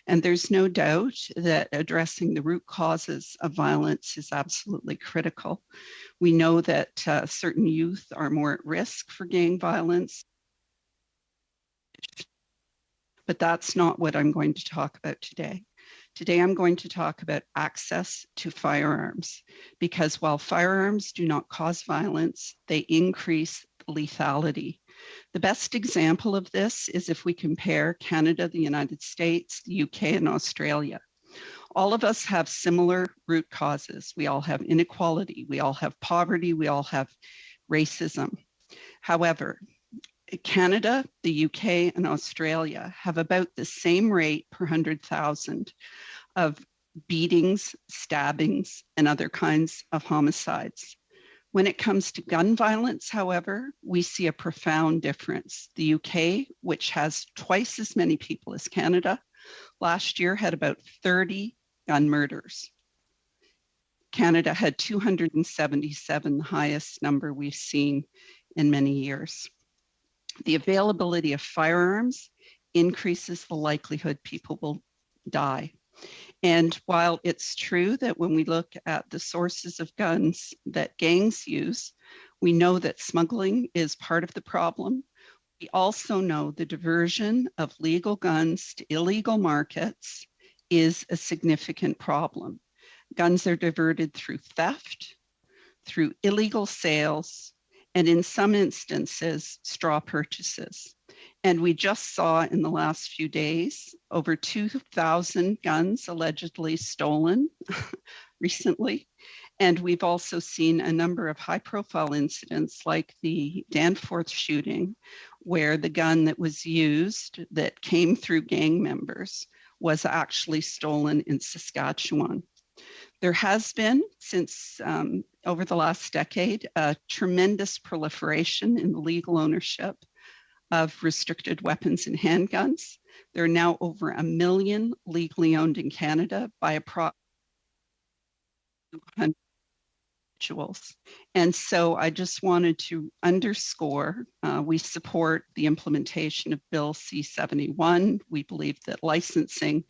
And there's no doubt that addressing the root causes of violence is absolutely critical. We know that certain youth are more at risk for gang violence. But that's not what I'm going to talk about today. Today, I'm going to talk about access to firearms, because while firearms do not cause violence, they increase lethality. The best example of this is if we compare Canada, the United States, the UK, and Australia. All of us have similar root causes. We all have inequality. We all have poverty. We all have racism. However, Canada, the UK, and Australia have about the same rate per 100,000 of beatings, stabbings, and other kinds of homicides. When it comes to gun violence, however, we see a profound difference. The UK, which has twice as many people as Canada, last year had about 30 gun murders. Canada had 277, the highest number we've seen in many years. The availability of firearms increases the likelihood people will die. And while it's true that when we look at the sources of guns that gangs use, we know that smuggling is part of the problem. We also know the diversion of legal guns to illegal markets is a significant problem. Guns are diverted through theft, through illegal sales, and in some instances, straw purchases. And we just saw in the last few days over 2,000 guns allegedly stolen recently. And we've also seen a number of high-profile incidents like the Danforth shooting, where the gun that was used that came through gang members was actually stolen in Saskatchewan. There has been, since over the last decade, a tremendous proliferation in the legal ownership of restricted weapons and handguns. There are now over 1 million legally owned in Canada by approximately individuals. And so I just wanted to underscore, we support the implementation of Bill C-71. We believe that licensing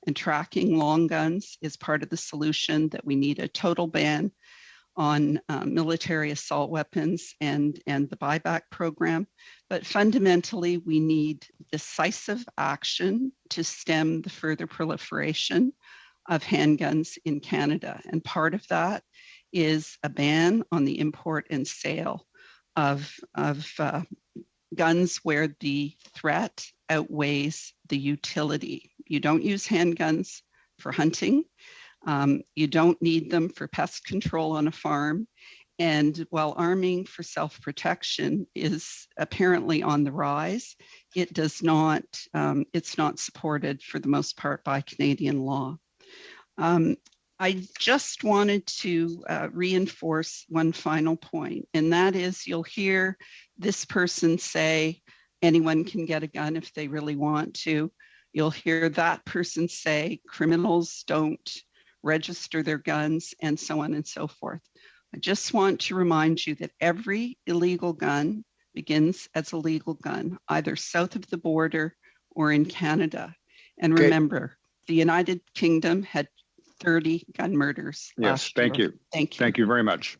and tracking long guns is part of the solution, that we need a total ban on military assault weapons and the buyback program. But fundamentally, we need decisive action to stem the further proliferation of handguns in Canada. And part of that is a ban on the import and sale of guns where the threat outweighs the utility. You don't use handguns for hunting. You don't need them for pest control on a farm. And while arming for self-protection is apparently on the rise, it does not, it's not supported for the most part by Canadian law. I just wanted to reinforce one final point, and that is you'll hear this person say anyone can get a gun if they really want to. You'll hear that person say criminals don't register their guns, and so on and so forth. I just want to remind you that every illegal gun begins as a legal gun, either south of the border or in Canada. And remember, the United Kingdom had 30 gun murders last year. Thank you. Thank you. Thank you very much.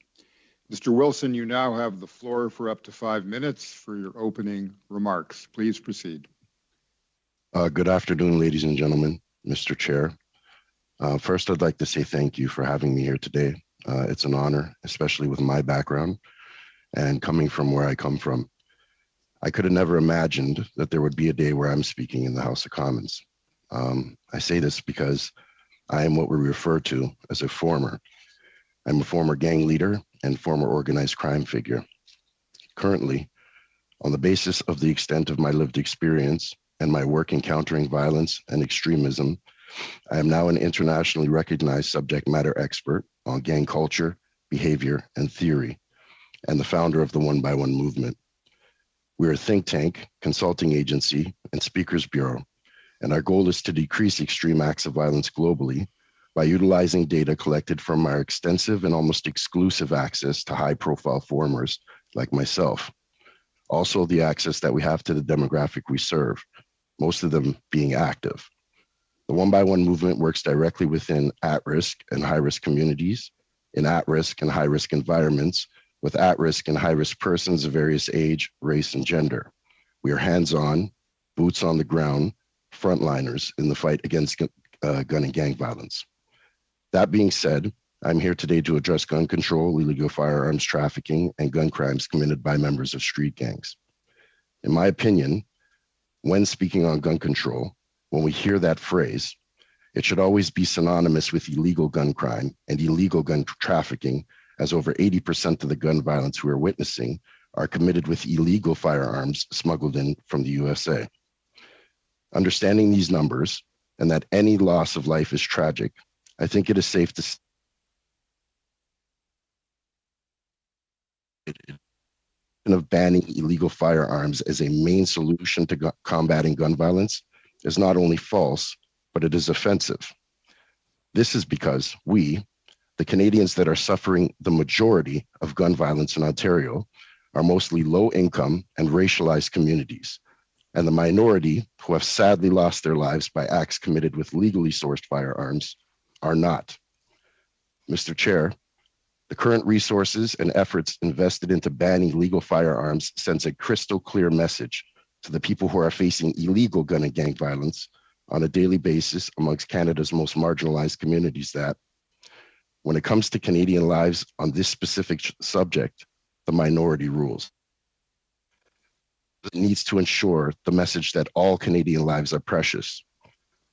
Mr. Wilson, you now have the floor for up to 5 minutes for your opening remarks. Please proceed. Good afternoon, ladies and gentlemen, Mr. Chair. First, I'd like to say thank you for having me here today. It's an honor, especially with my background and coming from where I come from. I could have never imagined that there would be a day where I'm speaking in the House of Commons. I say this because I am what we refer to as a former. I'm a former gang leader and former organized crime figure. Currently, on the basis of the extent of my lived experience and my work in countering violence and extremism, I am now an internationally recognized subject matter expert on gang culture, behavior, and theory, and the founder of the One by One movement. We're a think tank, consulting agency, and speakers bureau, and our goal is to decrease extreme acts of violence globally by utilizing data collected from our extensive and almost exclusive access to high-profile formers like myself. Also, the access that we have to the demographic we serve, most of them being active. The One by One movement works directly within at-risk and high-risk communities, in at-risk and high-risk environments, with at-risk and high-risk persons of various age, race, and gender. We are hands-on, boots on the ground, frontliners in the fight against gun and gang violence. That being said, I'm here today to address gun control, illegal firearms trafficking, and gun crimes committed by members of street gangs. In my opinion, when speaking on gun control, when we hear that phrase, it should always be synonymous with illegal gun crime and illegal gun trafficking, as over 80% of the gun violence we are witnessing are committed with illegal firearms smuggled in from the USA. Understanding these numbers and that any loss of life is tragic, I think it is safe to say of banning illegal firearms as a main solution to combating gun violence is not only false, but it is offensive. This is because we, the Canadians that are suffering the majority of gun violence in Ontario, are mostly low-income and racialized communities, and the minority who have sadly lost their lives by acts committed with legally sourced firearms are not. Mr. Chair, the current resources and efforts invested into banning legal firearms sends a crystal clear message to the people who are facing illegal gun and gang violence on a daily basis amongst Canada's most marginalized communities that, when it comes to Canadian lives on this specific subject, the minority rules. It needs to ensure the message that all Canadian lives are precious.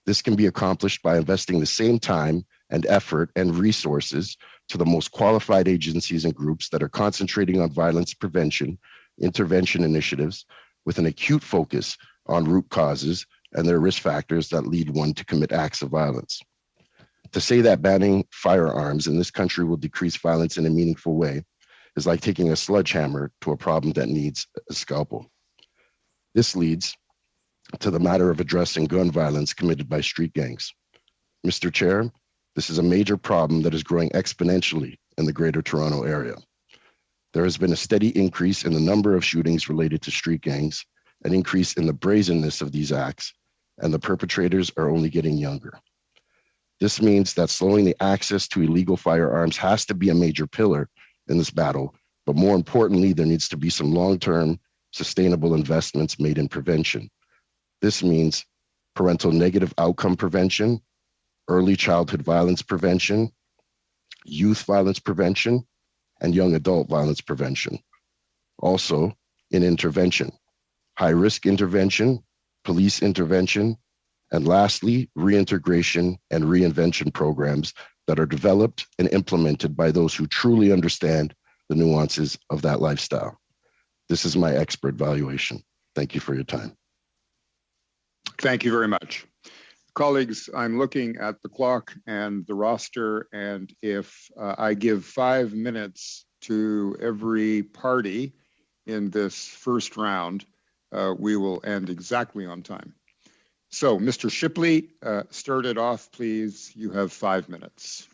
This can be accomplished by investing the same time and effort and resources to the most qualified agencies and groups that are concentrating on violence prevention, intervention initiatives with an acute focus on root causes and their risk factors that lead one to commit acts of violence. To say that banning firearms in this country will decrease violence in a meaningful way is like taking a sledgehammer to a problem that needs a scalpel. This leads to the matter of addressing gun violence committed by street gangs. Mr. Chair, This is a major problem that is growing exponentially in the Greater Toronto Area. There has been a steady increase in the number of shootings related to street gangs, an increase in the brazenness of these acts, and the perpetrators are only getting younger. This means that slowing the access to illegal firearms has to be a major pillar in this battle, but more importantly, there needs to be some long-term, sustainable investments made in prevention. This means parental negative outcome prevention, early childhood violence prevention, youth violence prevention, and young adult violence prevention. Also, in intervention, high-risk intervention, police intervention, and lastly, reintegration and reinvention programs that are developed and implemented by those who truly understand the nuances of that lifestyle. This is my expert valuation. Thank you for your time. Thank you very much. Colleagues, I'm looking at the clock and the roster, and if I give 5 minutes to every party in this first round, we will end exactly on time. So, Mr. Shipley, start it off, please. You have 5 minutes.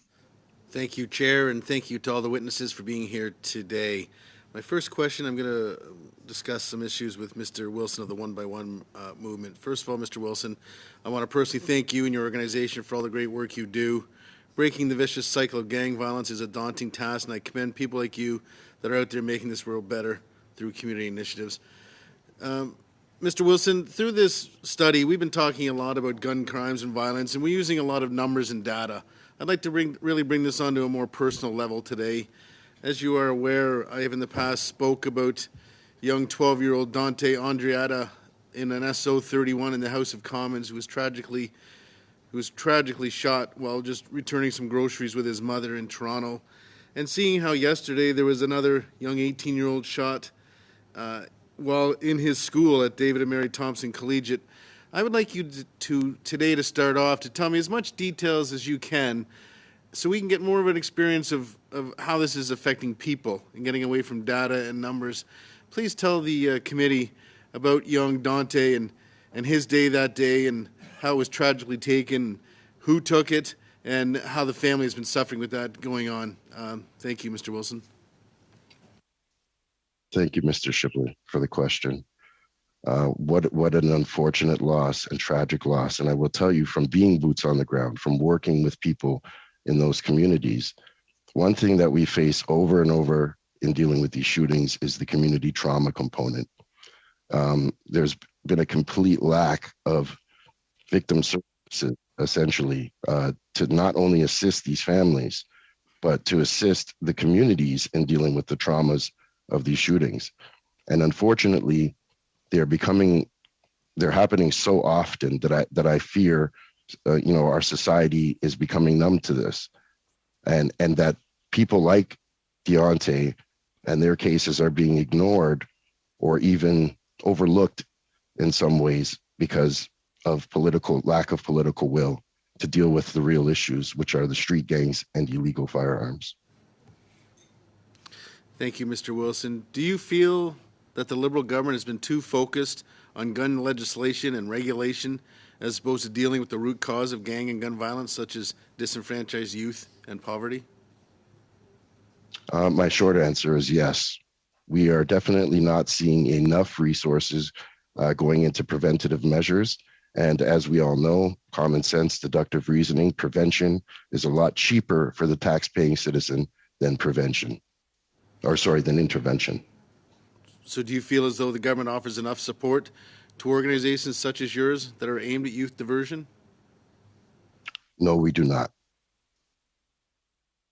Thank you, Chair, and thank you to all the witnesses for being here today. My first question, I'm going to discuss some issues with Mr. Wilson of the One by One movement. First of all, Mr. Wilson, I want to personally thank you and your organization for all the great work you do. Breaking the vicious cycle of gang violence is a daunting task, and I commend people like you that are out there making this world better through community initiatives. Mr. Wilson, through this study, we've been talking a lot about gun crimes and violence, and we're using a lot of numbers and data. I'd like to really bring this onto a more personal level today. As you are aware, I have in the past spoke about young 12-year-old Dante Andreatta in an SO31 in the House of Commons who was tragically shot while just returning some groceries with his mother in Toronto. And seeing how yesterday there was another young 18-year-old shot while in his school at David and Mary Thompson Collegiate, I would like you to today to start off to tell me as much details as you can so we can get more of an experience of how this is affecting people and getting away from data and numbers. Please tell the committee about young Dante and his day that day and how it was tragically taken, who took it, and how the family has been suffering with that going on. Thank you, Mr. Wilson. Thank you, Mr. Shipley, for the question. What an unfortunate loss and tragic loss. And I will tell you, from being boots on the ground, from working with people in those communities, one thing that we face over and over in dealing with these shootings is the community trauma component. There's been a complete lack of victim services, essentially, to not only assist these families, but to assist the communities in dealing with the traumas of these shootings. And unfortunately, they're happening so often that I fear, our society is becoming numb to this, and that people like Deontay and their cases are being ignored or even overlooked in some ways because of lack of political will to deal with the real issues, which are the street gangs and illegal firearms. Thank you, Mr. Wilson. Do you feel that the Liberal government has been too focused on gun legislation and regulation as opposed to dealing with the root cause of gang and gun violence, such as disenfranchised youth and poverty? My short answer is yes. We are definitely not seeing enough resources going into preventative measures. And as we all know, common sense, deductive reasoning, prevention is a lot cheaper for the tax-paying citizen than intervention. So do you feel as though the government offers enough support to organizations such as yours that are aimed at youth diversion? No, we do not.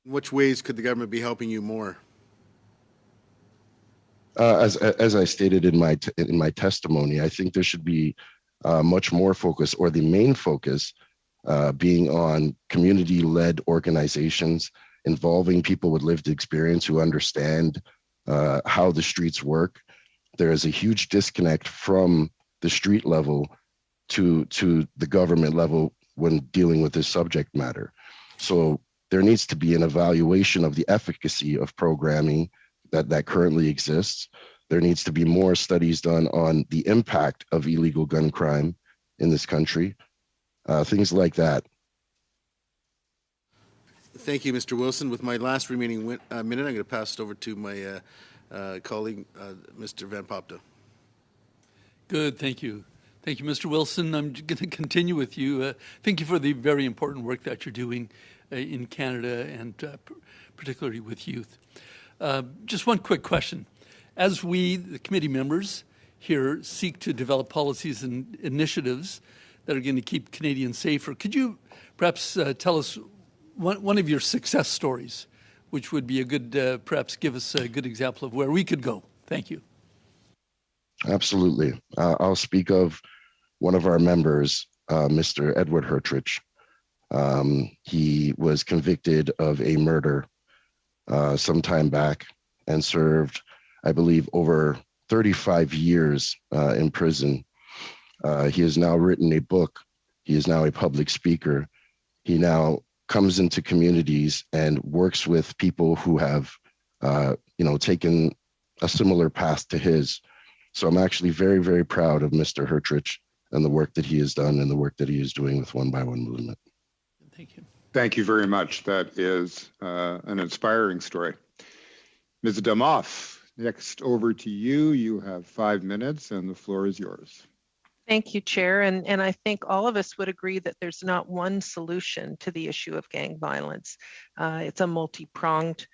In which ways could the government be helping you more? As I stated in my testimony, I think there should be much more focus, or the main focus being on community-led organizations involving people with lived experience who understand how the streets work. There is a huge disconnect from the street level to the government level when dealing with this subject matter. So there needs to be an evaluation of the efficacy of programming that currently exists. There needs to be more studies done on the impact of illegal gun crime in this country, things like that. Thank you, Mr. Wilson. With my last remaining minute, I'm going to pass it over to my colleague, Mr. Van Popta. Good, thank you. Thank you, Mr. Wilson. I'm going to continue with you. Thank you for the very important work that you're doing in Canada and particularly with youth. Just one quick question. As we, the committee members here, seek to develop policies and initiatives that are going to keep Canadians safer, could you perhaps tell us one of your success stories, which would be a good, perhaps give us a good example of where we could go? Thank you. Absolutely. I'll speak of one of our members, Mr. Edward Hertrich. He was convicted of a murder some time back and served, I believe, over 35 years in prison. He has now written a book. He is now a public speaker. He now comes into communities and works with people who have, taken a similar path to his. So I'm actually very, very proud of Mr. Hertrich and the work that he has done and the work that he is doing with One by One movement. Thank you. Thank you very much. That is an inspiring story. Ms. Damoff, next over to you. You have 5 minutes and the floor is yours. Thank you, Chair. And I think all of us would agree that there's not one solution to the issue of gang violence. It's a multi-pronged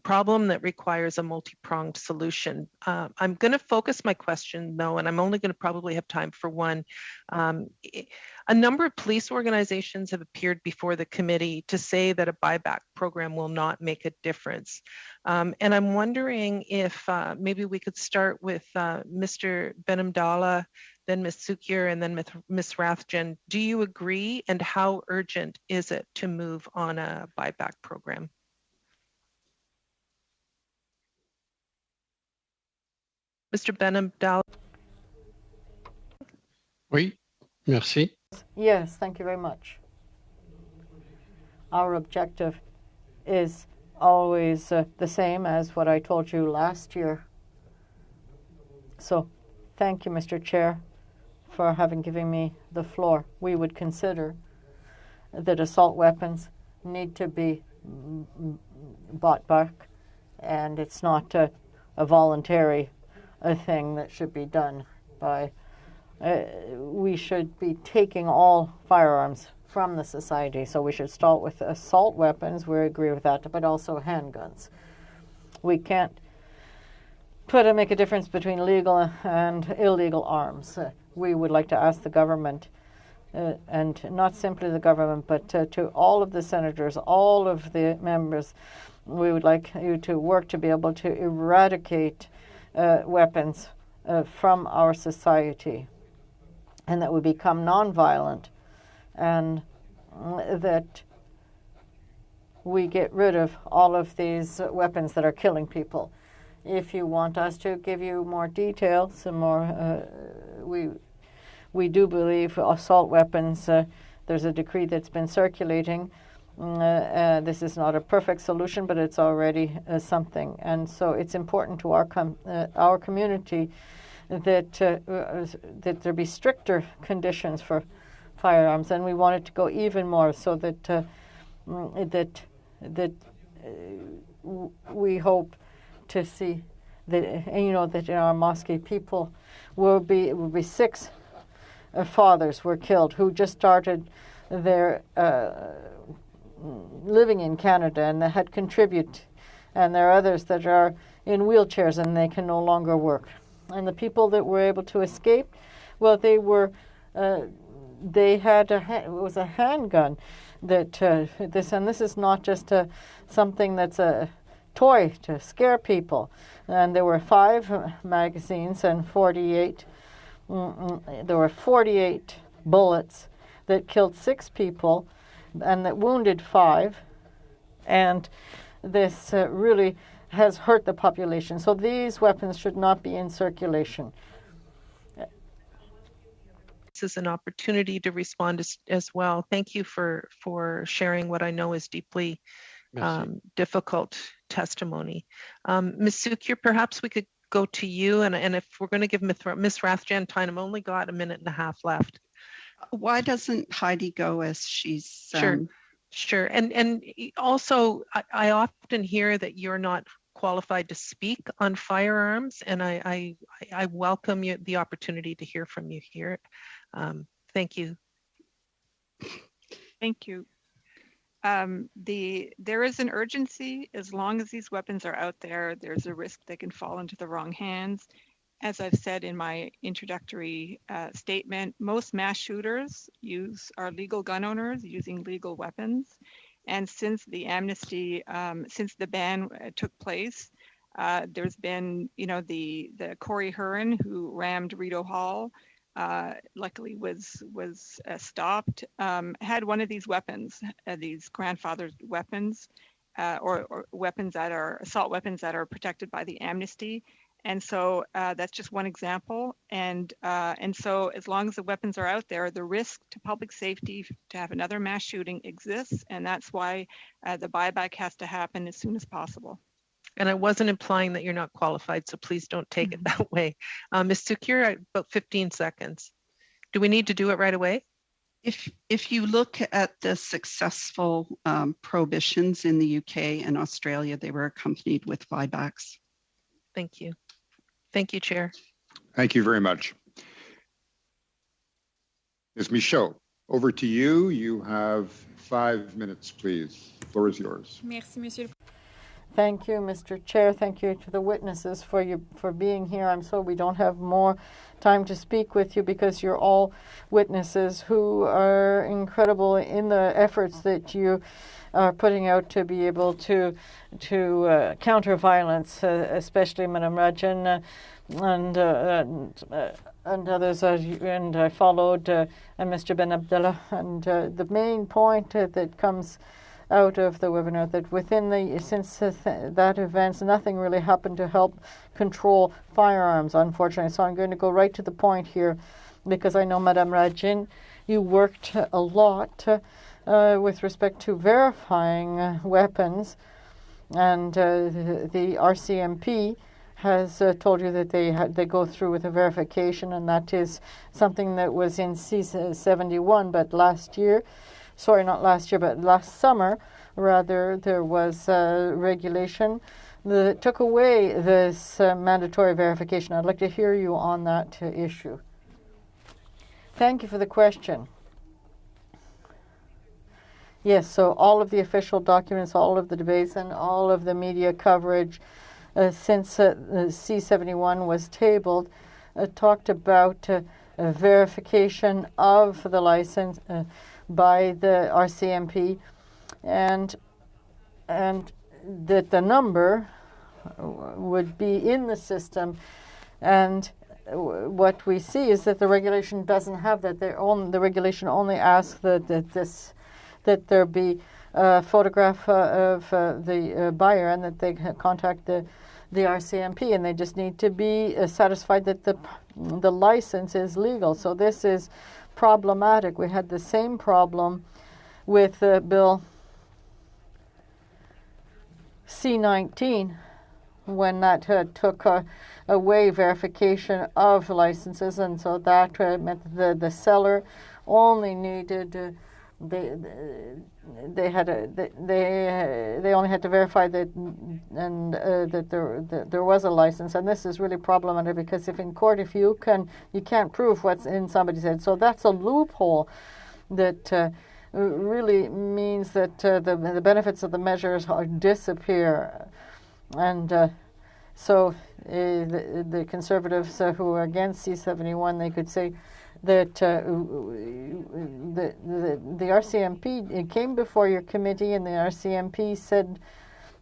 problem that requires a multi-pronged solution. I'm going to focus my question, though, and I'm only going to probably have time for one. A number of police organizations have appeared before the committee to say that a buyback program will not make a difference. And I'm wondering if maybe we could start with Mr. Benamdala, then Ms. Sukyar, and then Ms. Rathjen. Do you agree, and how urgent is it to move on a buyback program? Mr. Benamdala. Oui, merci. Yes, thank you very much. Our objective is always the same as what I told you last year. So thank you, Mr. Chair, for having given me the floor. We would consider that assault weapons need to be bought back, and it's not a voluntary thing that should be done by. We should be taking all firearms from the society, so we should start with assault weapons. We agree with that, but also handguns. We can't make a difference between legal and illegal arms. We would like to ask the government, and not simply the government, but to all of the senators, all of the members, we would like you to work to be able to eradicate weapons from our society, and that we become nonviolent, and that we get rid of all of these weapons that are killing people. If you want us to give you more details and more, we do believe assault weapons, there's a decree that's been circulating. This is not a perfect solution, but it's already something. And so it's important to our community that there be stricter conditions for firearms, and we want it to go even more, so that we hope to see that that in our mosque people will be 6 fathers were killed who just started their living in Canada, and they had contributed, and there are others that are in wheelchairs and they can no longer work. And the people that were able to escape, well, they had it was a handgun that this is not just something that's a toy to scare people. And there were 5 magazines and 48. There were 48 bullets that killed 6 people and that wounded 5. And this really has hurt the population. So these weapons should not be in circulation. This is an opportunity to respond as well. Thank you for sharing what I know is deeply difficult testimony. Ms. Sukyar, perhaps we could go to you, and if we're going to give Ms. Rathjen time, I've only got a minute and a half left. Why doesn't Heidi go, as she's Sure. Sure. And also, I often hear that you're not qualified to speak on firearms, and I welcome you the opportunity to hear from you here. Thank you. Thank you. There is an urgency. As long as these weapons are out there, there's a risk they can fall into the wrong hands. As I've said in my introductory statement, most mass shooters are legal gun owners using legal weapons. And since the amnesty, since the ban took place, there's been, the Corey Hearn who rammed Rito Hall, luckily was stopped, had one of these weapons, these grandfathered weapons, or weapons that are assault weapons that are protected by the amnesty. And so that's just one example. And so as long as the weapons are out there, the risk to public safety to have another mass shooting exists. And that's why the buyback has to happen as soon as possible. And I wasn't implying that you're not qualified, so please don't take it that way. Ms. Secure, about 15 seconds. Do we need to do it right away? If you look at the successful prohibitions in the UK and Australia, they were accompanied with buybacks. Thank you. Thank you, Chair. Thank you very much. Ms. Michaud, over to you. You have 5 minutes, please. The floor is yours. Merci, Monsieur. Thank you, Mr. Chair. Thank you to the witnesses for being here. I'm sorry we don't have more time to speak with you because you're all witnesses who are incredible in the efforts that you are putting out to be able to counter violence, especially Madam Rajan and others, and I followed and Mr. Ben Abdallah. And the main point that comes out of the webinar that since that event, nothing really happened to help control firearms, unfortunately. So I'm going to go right to the point here, because I know, Madame Rajin, you worked a lot with respect to verifying weapons, and the RCMP has told you that they go through with a verification, and that is something that was in C71, but last summer, rather, there was regulation that took away this mandatory verification. I'd like to hear you on that issue. Thank you for the question. Yes, so all of the official documents, all of the debates, and all of the media coverage since C71 was tabled talked about verification of the license by the RCMP, and that the number would be in the system. And what we see is that the regulation doesn't have that. The regulation only asks that there be a photograph of the buyer, and that they contact the RCMP, and they just need to be satisfied that the license is legal. So this is problematic. We had the same problem with Bill C-19 when that took away verification of licenses, and so that meant that the seller only needed they only had to verify that that there was a license. And this is really problematic, because if in court, you can't prove what's in somebody's head. So that's a loophole that really means that the benefits of the measures disappear. And so the Conservatives who are against C-71, they could say that the RCMP came before your committee, and the RCMP said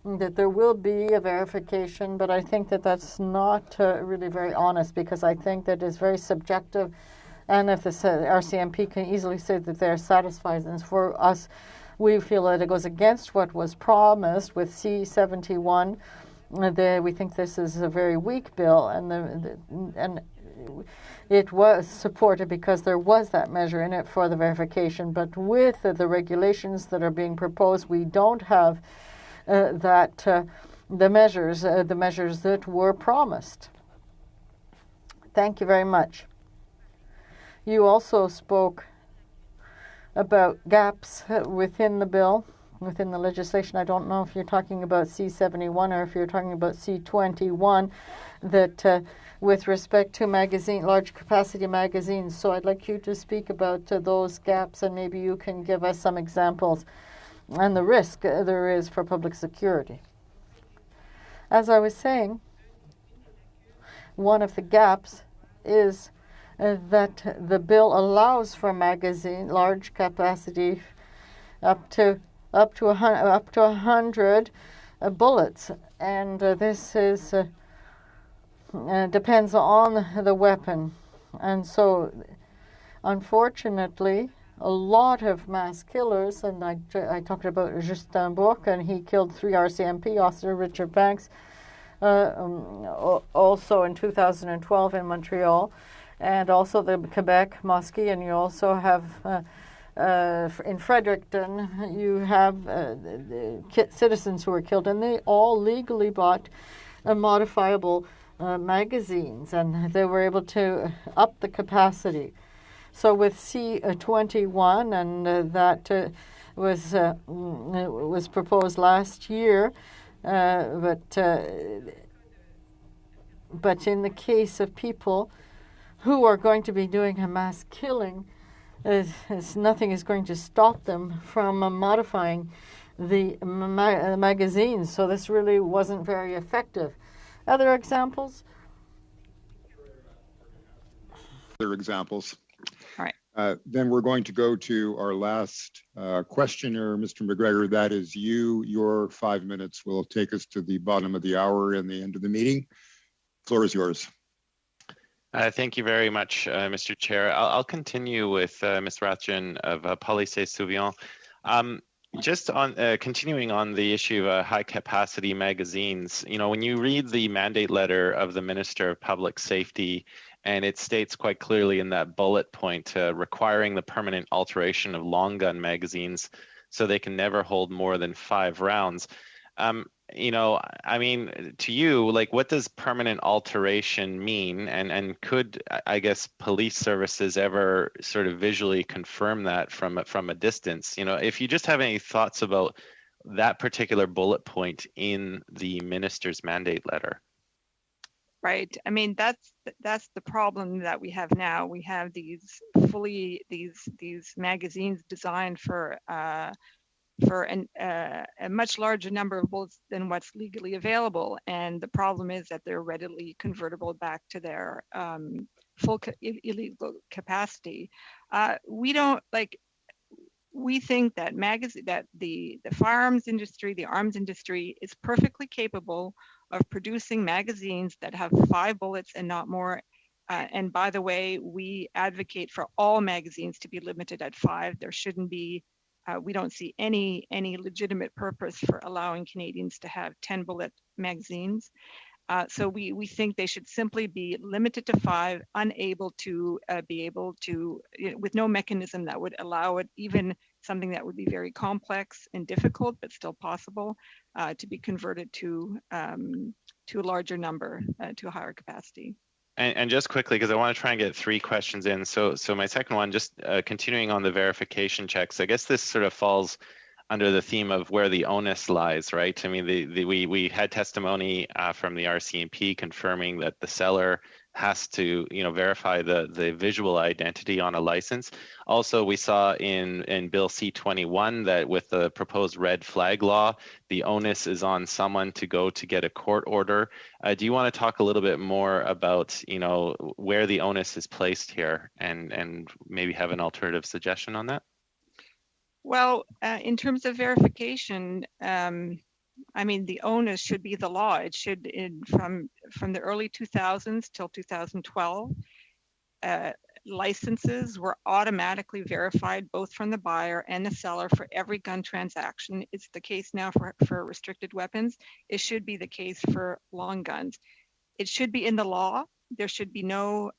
that there will be a verification, but I think that that's not really very honest, because I think that is very subjective, and if the RCMP can easily say that they're satisfied, and for us, we feel that it goes against what was promised with C-71. We think this is a very weak bill, and it was supported because there was that measure in it for the verification. But with the regulations that are being proposed, we don't have the measures that were promised. Thank you very much. You also spoke about gaps within the bill, within the legislation. I don't know if you're talking about C71 or if you're talking about C21, that with respect to large capacity magazines. So I'd like you to speak about those gaps, and maybe you can give us some examples and the risk there is for public security. As I was saying, one of the gaps is that the bill allows for large capacity up to 100 bullets, and this is depends on the weapon. And so, unfortunately, a lot of mass killers, and I talked about Justin Bourque, and he killed 3 RCMP officer Richard Banks, also in 2012 in Montreal, and also the Quebec mosque, and you also have in Fredericton, you have citizens who were killed, and they all legally bought modifiable magazines, and they were able to up the capacity. So with C21, and that was proposed last year, but in the case of people who are going to be doing a mass killing, nothing is going to stop them from modifying the magazines. So this really wasn't very effective. Other examples? Other examples. All right. Then we're going to go to our last questioner, Mr. McGregor. That is you. Your 5 minutes will take us to the bottom of the hour and the end of the meeting. Floor is yours. Thank you very much, Mr. Chair. I'll continue with Ms. Rathjen of Police Souvient. Just on continuing on the issue of high capacity magazines, when you read the mandate letter of the Minister of Public Safety, and it states quite clearly in that bullet point requiring the permanent alteration of long gun magazines so they can never hold more than 5 rounds. I mean, to you, like, what does permanent alteration mean? And could, I guess, police services ever sort of visually confirm that from a distance? If you just have any thoughts about that particular bullet point in the minister's mandate letter. Right. I mean, that's the problem that we have now. We have these magazines designed for a much larger number of bullets than what's legally available, and the problem is that they're readily convertible back to their full illegal capacity. We think that the firearms industry, the arms industry, is perfectly capable of producing magazines that have 5 bullets and not more. And by the way, we advocate for all magazines to be limited at 5. There shouldn't be. We don't see any legitimate purpose for allowing Canadians to have 10 bullet magazines. So we think they should simply be limited to 5, unable to be able to, with no mechanism that would allow it, even something that would be very complex and difficult, but still possible, to be converted to a larger number, to a higher capacity. And just quickly, because I want to try and get 3 questions in. So my second one, just continuing on the verification checks, I guess this sort of falls under the theme of where the onus lies, right? I mean, we had testimony from the RCMP confirming that the seller has to, verify the visual identity on a license. Also, we saw in Bill C21 that with the proposed red flag law, the onus is on someone to go to get a court order. Do you want to talk a little bit more about, where the onus is placed here, and maybe have an alternative suggestion on that? Well, in terms of verification, I mean, the onus should be the law. It should, from the early 2000s till 2012, licenses were automatically verified both from the buyer and the seller for every gun transaction. It's the case now for restricted weapons. It should be the case for long guns. It should be in the law. There should be no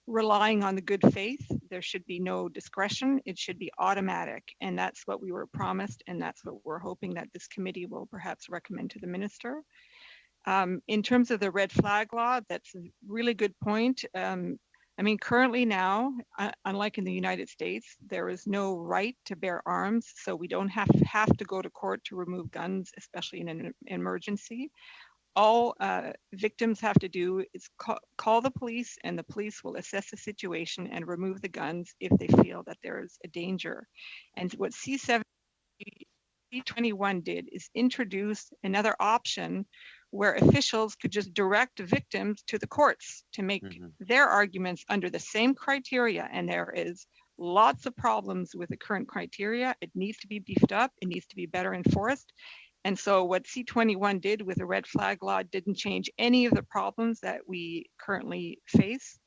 relying on the good faith. There should be no discretion. It should be automatic. And that's what we were promised. And that's what we're hoping that this committee will perhaps recommend to the minister. In terms of the red flag law, that's a really good point. I mean, currently now, unlike in the United States, there is no right to bear arms, so we don't have to go to court to remove guns, especially in an emergency. All victims have to do is call the police, and the police will assess the situation and remove the guns if they feel that there is a danger. And what C21 did is introduce another option where officials could just direct victims to the courts to make their arguments under the same criteria. And there is lots of problems with the current criteria. It needs to be beefed up. It needs to be better enforced. And so what C21 did with the red flag law didn't change any of the problems that we currently face.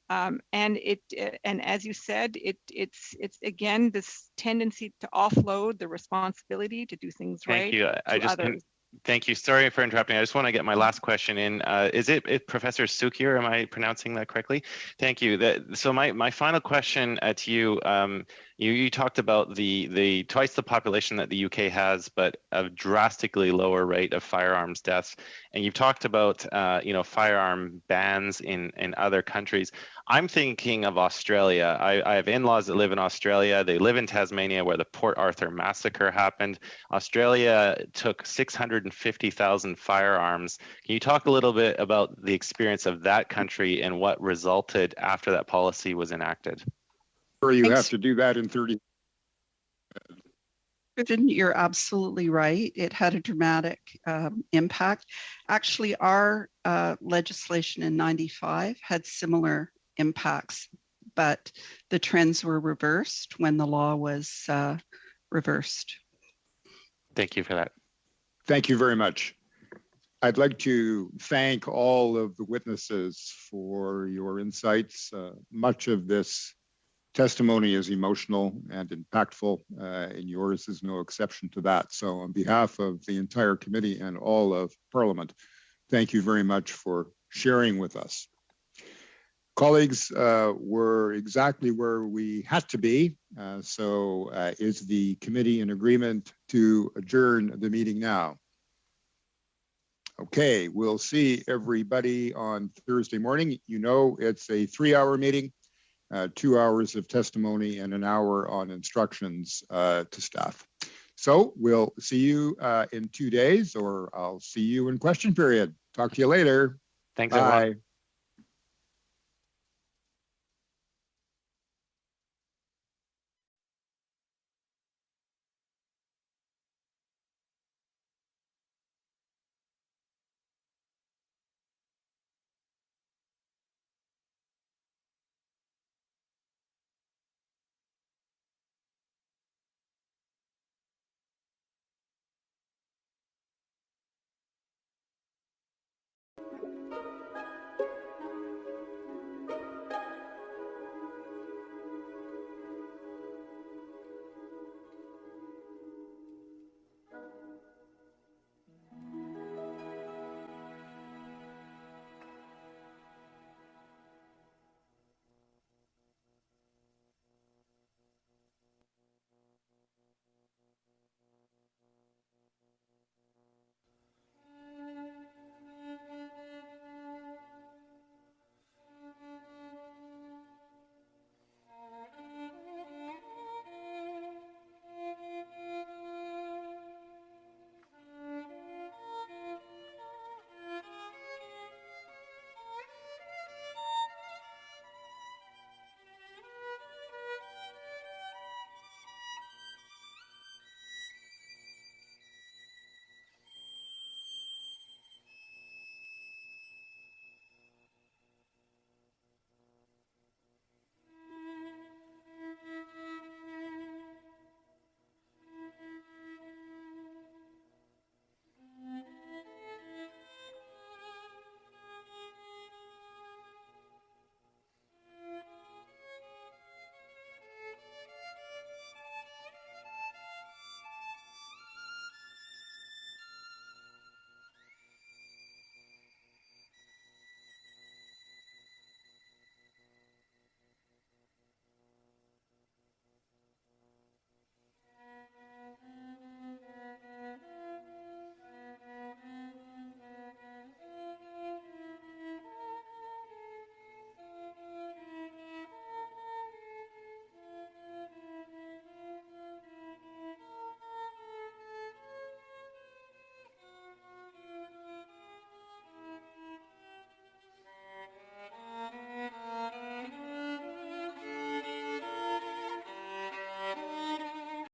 And as you said, it's again this tendency to offload the responsibility to do things right. Thank you. Thank you. Sorry for interrupting. I just want to get my last question in. Is it Professor SECU? Am I pronouncing that correctly? Thank you. So my final question to you. You talked about the twice the population that the UK has, but a drastically lower rate of firearms deaths. And you've talked about firearm bans in other countries. I'm thinking of Australia. I have in-laws that live in Australia. They live in Tasmania, where the Port Arthur massacre happened. Australia took 650,000 firearms. Can you talk a little bit about the experience of that country and what resulted after that policy was enacted? Or you have to do that in 30. You're absolutely right. It had a dramatic impact. Actually, our legislation in 95 had similar impacts, but the trends were reversed when the law was reversed. Thank you for that. Thank you very much. I'd like to thank all of the witnesses for your insights. Much of this testimony is emotional and impactful, and yours is no exception to that. So on behalf of the entire committee and all of Parliament, thank you very much for sharing with us. Colleagues, we're exactly where we had to be. So is the committee in agreement to adjourn the meeting now? Okay, we'll see everybody on Thursday morning. You know, it's a 3-hour meeting. 2 hours of testimony and an hour on instructions to staff. So we'll see you in 2 days, or I'll see you in question period. Talk to you later. Thanks, Bye. everyone.